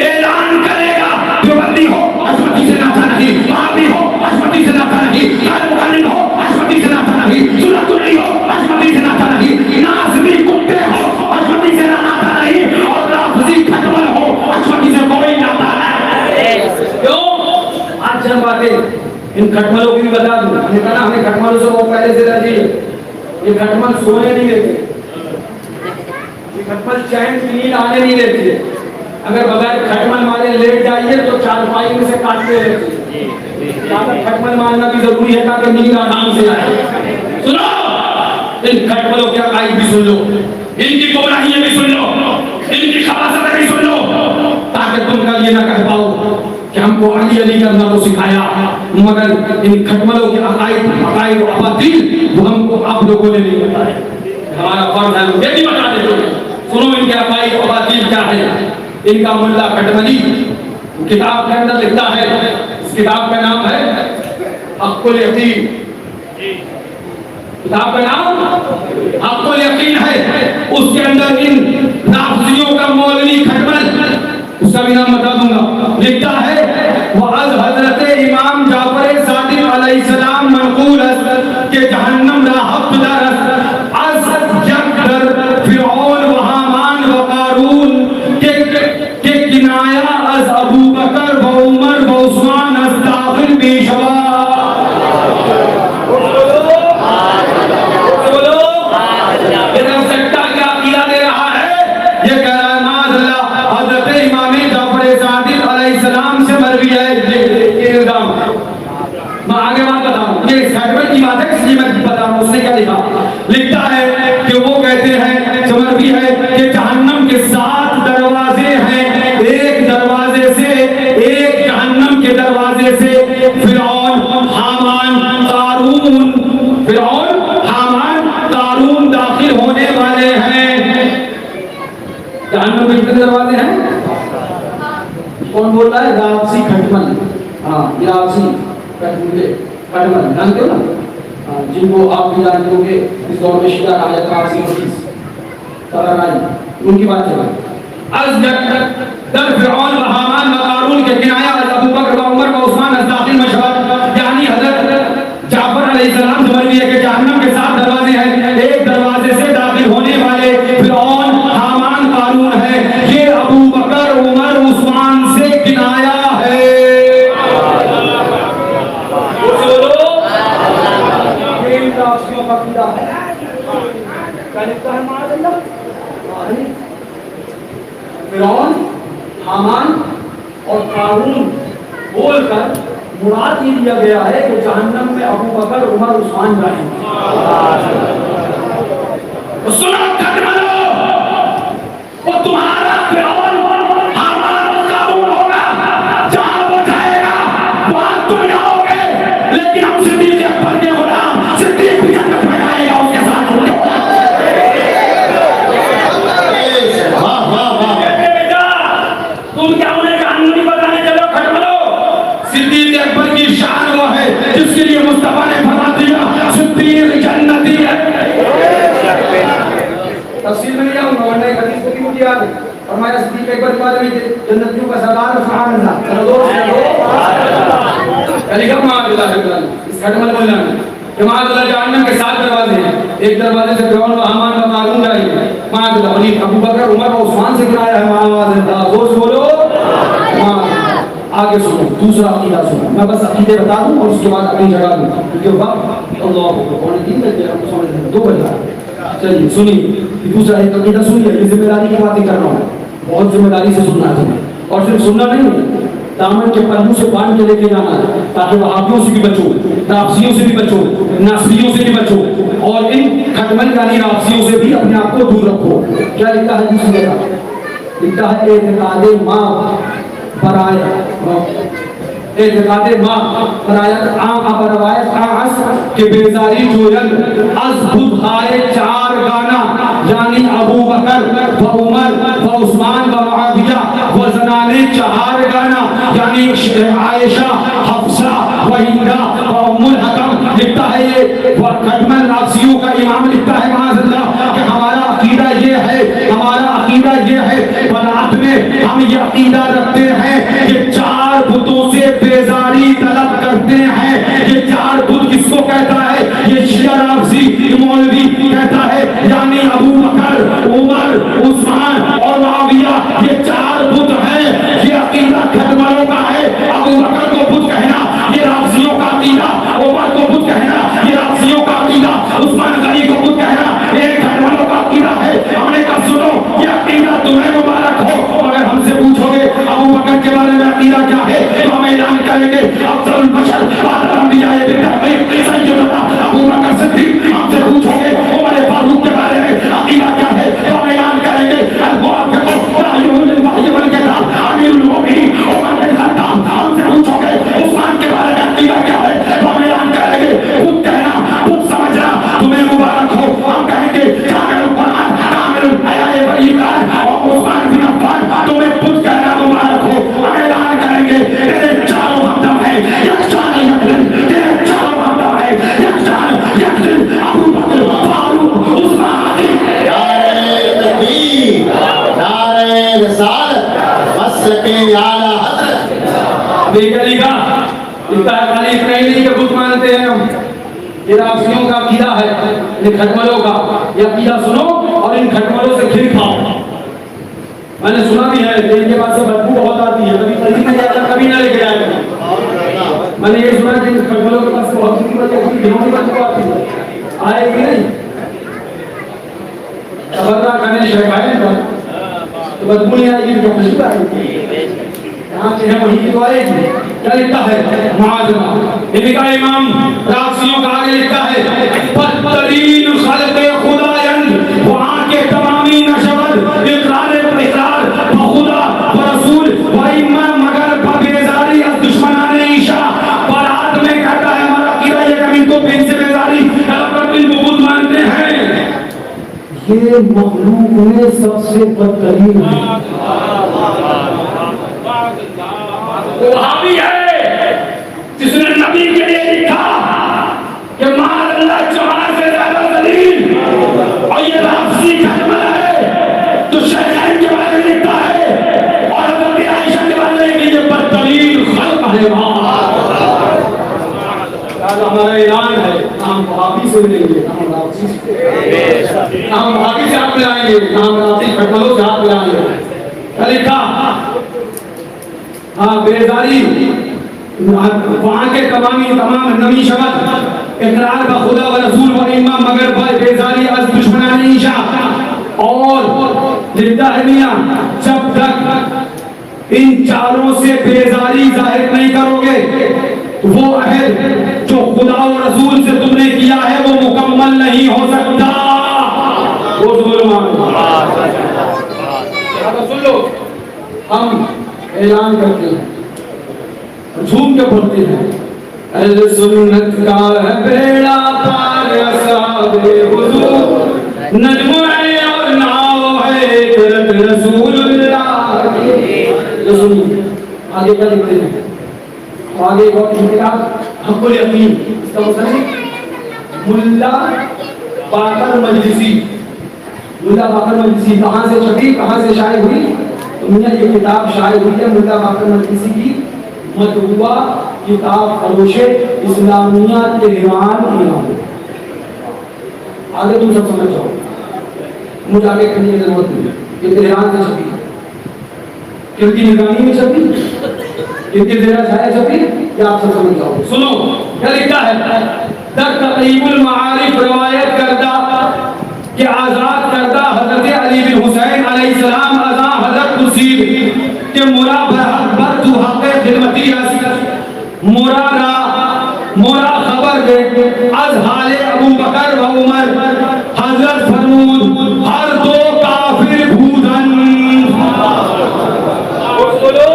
Speaker 3: ऐलान करेगा, देवबंदी हो हशमती से नाता नहीं, वहाबी हो हशमती से नाता नहीं, मुक़ल्लिद हो हशमती से नाता नहीं, सुन्नतुल्ली हो हशमती से नाता नहीं, नाज़मी कुत्ते हो हशमती से नाता नहीं, और राफ़ज़ी खटमल हो हशमती से कोई नाता नहीं। क्यों? आज चंद बातें इन खटमलों की भी बता दूं। मैंने कहा ना, हमें खटमलों से बहुत पहले से एलर्जी है। ये खटमल सोने नहीं देते, ये खटमल चैन की नींद आने नहीं देते। अगर बगैर खटमल मारे लेट जाइए तो चारपाई में से काटते रहते। खटमल मारना भी जरूरी है ताकि नींद आराम से आए। सुनो, इन खटमलों के अकाईद भी सुन लो, इनकी गुमराहियां भी सुन लो, इनकी खबासतें भी सुन लो, ताकि तुम कल ये ना कह पाओ कि हमको अली अली करना तो सिखाया, मगर इन खटमलों के अकाईद और अबातिल वो हमको आप लोगों ने नहीं बताए। हमारा फर्ज है ये भी बता देते। सुनो, इनके अकाईद और अबातिल क्या है। इनका मुल्ला खटमली किताब के अंदर लिखता है, इस किताब का नाम है हक़्क़ुल यक़ीन। किताब का नाम हक़्क़ुल यक़ीन है। उसके अंदर इन नाफ़ज़ियों का मौलवी खटमल
Speaker 1: उसका भी नाम बता दूंगा। लिखता है वअज़ हजरत इमाम जाफर सादिक अलैहिस्सलाम मनकूल के जहन्नम राहत दरस अज यकदर फिरौन व हामान व कारून के किनाया अज अबू बकर व उमर व उस्मान अज दाखिल बेशवा। लिखता है कि वो कहते हैं समरवी है कि जहन्नम के 7 दरवाजे हैं, एक दरवाजे से एक जहन्नम के दरवाजे से फिरौन हामान कारून दाखिल होने वाले हैं। जहन्नम के कितने दरवाजे हैं? कौन बोल रहा है? रावसी खटमल। हाँ, रावसी खटमल जानते हो ना, जिनको आप भी जानते होंगे, इस दौर में शिया राजा कासी उनकी बात चला। दर फिरौन व हामान व कारून के किनाया अबू बकर व उमर व उस्मान दाखिल मशहद, यानी हजरत जाफर अलैहिस्सलाम समझिए कि जहन्नम के 7 दरवाजे हैं, एक दरवाजे से दाखिल होने वाले फिरौन हामान कारून है। ये अबू बकर उमर उस्मान से किनाया है। फिरौन हामान और कारून बोलकर मुराद ये दिया गया है कि जहन्नम में अबू बकर उमर उस्मान जाएंगे। सुनो खटमलो, वो तुम्हारा फिरौन हामान और कारून होगा, जहां वो जाएगा वहां तुम जाओगे, लेकिन हम सिद्दीक़ अकबर के गुलाम सिद्दीक़ भी जन्नत में जाएगा उसके साथ। तुम क्या उन्हें कहानी बताने चलो खटमलो? सिद्दीक़ अकबर की शान वो है जिसके लिए मुस्तफा ने फरमा दिया सिद्दीक़ जन्नती है। तफसील में नहीं जाऊंगा वरना एक हदीस को क्यों किया है और हमारे सिद्दीक़ अकबर के बारे में जन्नतियों का सरदार सुभान अल्लाह। चलो इस खटमल बोलना जमाअत जहन्नम के 7 दरवाजे हैं, एक दरवाजे से फिरौन व हामान व कारून जाएंगे। अबू बकर उमर व उस्मान से गिराया है। जोर से बोलो। आगे सुनो, दूसरा अकीदा सुनो। मैं बस अकीदे बता दूं और उसके बाद अपनी जगह दूं क्योंकि वक्त अल्लाह को कौन 3 बजे हमको समझ लें 2 बजे। चलिए सुनिए दूसरा एक अकीदा सुनिए। ये जिम्मेदारी की बातें कर रहा हूँ, बहुत जिम्मेदारी से सुनना है और सिर्फ सुनना नहीं, दामन के पल्लू से बांध के लेके जाना है ताकि वहाबियों से भी बचो, राफसियों से भी बचो, नासरियों से भी बचो और इन खटमल यानी राफसियों से भी अपने आप को दूर रखो। क्या लिखा है दूसरे का? लिखा है एतकादे माँ पराया, एतकादे माँ पराया रवायत आस के बेजारी जोयन अज़बुत खाए 4 गाना यानी अबू बकर व उमर व उस्मान व मुआविया व ज़नाने 4 गाना यानी आयशा हफ्सा व हिंदा व उम्मुल हकम। लिखता है ये खटमल राफसियों का इमाम लिखता है माज़अल्लाह कि हमारा अकीदा ये है, हमारा अकीदा ये है बरात में हम ये अकीदा रखते हैं कि 4 बुतों से बेजारी तलब करते हैं। ये 4 बुत किसको कहता है? ये शिया राफसी मौलवी कहता है यानी अबू बकर उमर उस्मान और मुआविया ये 4 बुत हैं। ये अकीदा खटमलों का है। अबू बकर को बुत कहना ये राफसियों का अकीदा, उमर को बुत कहना ये राफसियों का अकीदा, उस्मान गनी को बुत कहना ये खटमलों का अकीदा है। हमने कहा सुनो ये अकीदा तुम्हें मुबारक हो, अगर हमसे पूछोगे अबू बकर के बारे में अकीदा क्या है तो हम ऐलान करेंगे अफजल बशर बाद अंबिया सैयदना अबू बकर सिद्दीक। हमसे पूछोगे
Speaker 3: ये राशियों का कीड़ा है, इन खटमलों का। ये कीड़ा सुनो और इन खटमलों से खीर खाओ। मैंने सुना भी है कि इनके पास से बदबू बहुत आती है, कभी खरीद नहीं जाता, कभी ना लेके जाएगा। मैंने ये सुना कि इन खटमलों के पास से बहुत की बदबू आती है, आएगी नहीं खबरदार करने शहर तो बदबू नहीं आएगी तो खुशबू आएगी। यहाँ के हैं वहीं की तो आएगी। क्या लिखता है मुआज़मा लिखा इमाम राशियों का आगे लिखता है बदतरीन खल्क़े खुदायन वहाँ के तमामी नशवत इकरार खुदा व रसूल व इम्मा मगर बेजारी अस दुश्मनाने ईशा। बारात में कहता है हमारा कीड़ा ये कभी को पेन से बेजारी बहुत मानते हैं। ये मखलूक में सबसे बदतरीन है। वहाँ भी है जिसने नबी के लिए लिखा कि माअल्लाह जमात से ज्यादा दलील, और ये राफसी खटमल है तो शैतान के बारे में लिखता है और हज़रत आयशा के बारे में कि ये बदतरीन खल्क़ है। हमारा ऐलान है, हम वहाबी से लेंगे, हम राफसी से, हम वहाबी से हाथ मिलाएंगे, हम राफसी खटमलों से हाथ मिलाएंगे। लिखा हाँ बेजारी वहाँ के तमाम नबी शब्द इकरार ब खुदा व रसूल व इमाम मगर बेजारी अस दुश्मनाने ईशा। और लिखता है मियां जब तक इन चारों से बेजारी जाहिर नहीं करोगे वो अहद जो खुदा और रसूल से तुमने किया है वो मुकम्मल नहीं हो सकता। वो सुन लो, हम ऐलान करते हैं, झूम के बोलते हैं अहले सुन्नत का है बेड़ा पार असहाबे हुजूर नज्म है और नाव है करत रसूलुल्लाह। ये सुनिए आगे क्या लिखते हैं, आगे बहुत किताब हक़ुल यकीन, इसका मतलब मुल्ला बाकर मजलिसी। मुल्ला बाकर मजलिसी कहाँ से छपी, कहाँ से शाये हुई? ये किताब शायद हुई है मुल्ला बाकर मजलिसी की मतबूआ किताब फरोशे इस्लामिया तेहरान ईरान। आगे तुम सब समझ जाओ, मुझे आगे करने की जरूरत नहीं। ये तेहरान से छपी, किनकी निगरानी में छपी, किनके ज़ेरा छाया छपी, ये आप सब समझ जाओ। सुनो क्या लिखता है तक़रीबुल मारिफ रवायत करदा कि आजाद करदा हजरत अली बिन हुसैन अलैहिस्सलाम अज़ा हजरत कुसीब के मोरा बर तू हक़ खिदमती मोरा खबर दे अज हाले अबू बकर व उमर हजरत फरमूद हर दो काफिर भूधन। बोलो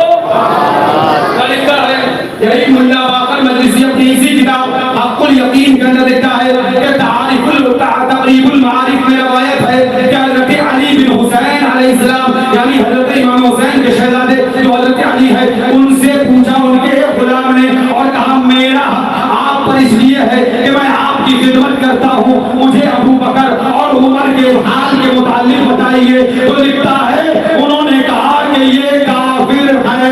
Speaker 3: लिखता है यही मुल्ला बाकर मजलिसी अपनी इसी किताब हक़ुल यकीन के अंदर लिखता है कि तक़रीबुल मारिफ में रवायत है कि हजरत अली बिन हुसैन अलैहिस्सलाम यानी हजरत इमाम हुसैन के शहजादे जो हजरत अली है उनसे पूछा उनके गुलाम ने और कहा मेरा आप पर इसलिए है कि मैं आपकी खिदमत करता हूँ, मुझे अबू बकर और उमर के हाल के मुतालिक बताइए। तो लिखता है उन्होंने कहा कि ये काफिर है।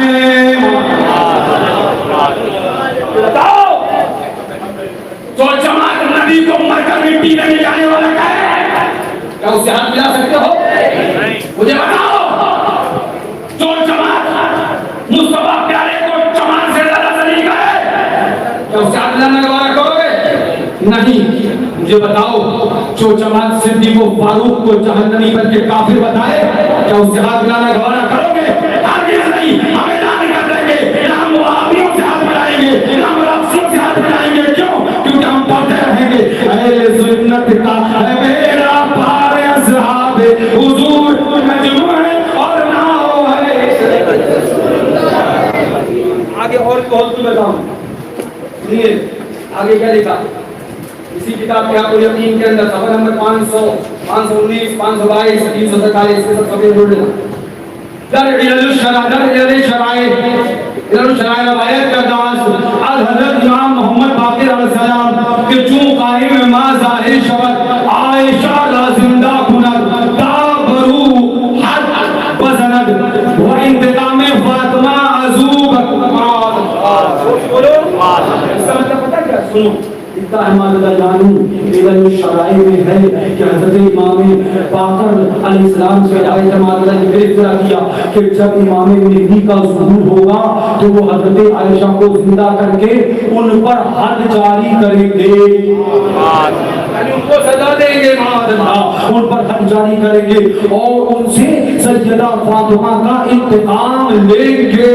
Speaker 3: बताओ तो जमात नबी को मरकर मिट्टी में मिलाने वाला क्या है? क्या उससे हाथ मिला सकते हो? मुझे बताओ जो जमात मुस्तफा प्यारे को जमात से ज्यादा जलील है क्या उससे हाथ मिलाने का वादा करोगे? नहीं। मुझे बताओ जो जमात सिद्दीक़ व फारूक को जहन्नमी बन के काफिर बताए क्या उससे हाथ मिलाने का वादा करोगे? हरगिज़ नहीं। हम ऐलान कर देंगे हम वहाबियों से हाथ मिलाएंगे, हम राफसियों से हाथ मिलाएंगे। क्यों? क्योंकि हम पढ़ते रहेंगे अहले सुन्नत का है मेरा पार असहाबे हुजूर मजमू है और नाव है। आगे और बहुत कुछ बताऊं, सुनिए आगे क्या लिखा इसी किताब के हक़ुल यकीन के अंदर सफ़ा नंबर 500, 519, 522, 347 के सब सभी जोड़ लेना। दर इलल शराए रवायत करदा अल हज़रत इमाम मोहम्मद बाक़िर अलैहिस्सलाम के चूं कायम मा ज़ाहिर शबत आयशा ला जिंदा कुनत ताबरू हद वज़नद व इंतकाम फातिमा अजूब। बोलो इसका मतलब पता क्या? सुनो
Speaker 1: लिखता है मादा जानू इल्म शराई में है कि हजरत इमाम बाकर अलैहिस्सलाम से आयत मादा ने इकरा किया कि जब इमाम महदी का ज़ुहूर होगा तो वो हजरत आयशा को जिंदा करके उन पर हद जारी करेंगे, उनको सजा देंगे, उन पर हद जारी करेंगे और उनसे सैयदा फातिमा का इंतकाम लेंगे।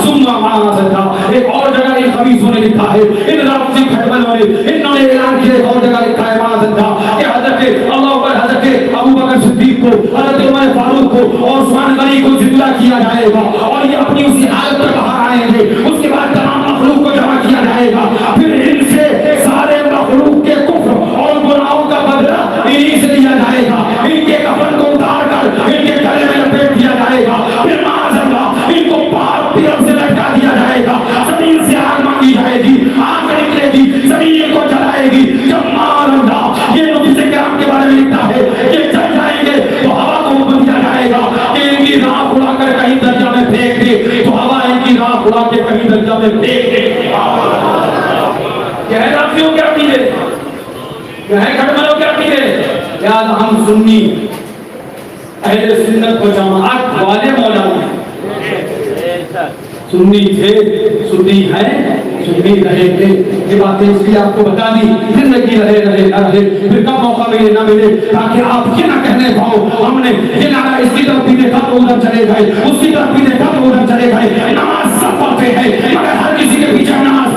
Speaker 1: सुम्मा माज़दा। एक और जगह एक हदीस ने लिखा है इन राफ़ी खटमल ने इन्होंने ऐलान किया, एक और जगह लिखा है माज़दा कि हज़रत अल्लाह पर हज़रत अबू बकर सिद्दीक को, हज़रत उमर फारूक को और उस्मान गनी को जिंदा किया जाएगा और ये अपनी उसी हालत में बाहर आएंगे। उसके बाद तमाम मखलूक को जमा किया जाएगा, फिर इनसे सारे मखलूक के कुफ्र और गुनाहों का बदला इन्हीं से लिया जाएगा। इनके कफन को उतार कर इनके गले में लपेट दिया जाएगा, फिर माज़अल्लाह इनको पाक तिरक से लटका दिया जाएगा। जमीन से आग मांगी जाएगी, आग निकलेगी, जमीन को जलाएगी। जब माज़अल्लाह ये नबी से किराम के बारे में लिखता है कि जल जाएंगे तो हवा को हुक्म दिया जाएगा कि इनकी राख उड़ाकर कहीं दरिया में फेंक दे, तो हवा इनकी राख उड़ा के कहीं दरिया में फेंक दे। कहना क्यों क्या पीले है खटमलों क्या पीले याद हम सुन्नी अहले सुन्नत व जमाअत वाले मौलाना सुन्नी थे, सुन्नी है, सुन्नी रहेंगे। ये बातें इसलिए आपको बता दी, जिंदगी रहे ना रहे, फिर कब मौका मिले ना मिले, ताकि आप ये ना कहने पाओ हमने ये नारा इसकी तरफ भी देखा तो उधर चले गए, उसकी तरफ भी देखा तो उधर चले गए। नमाज सब पढ़ते हैं मगर हर किसी के पीछे नमाज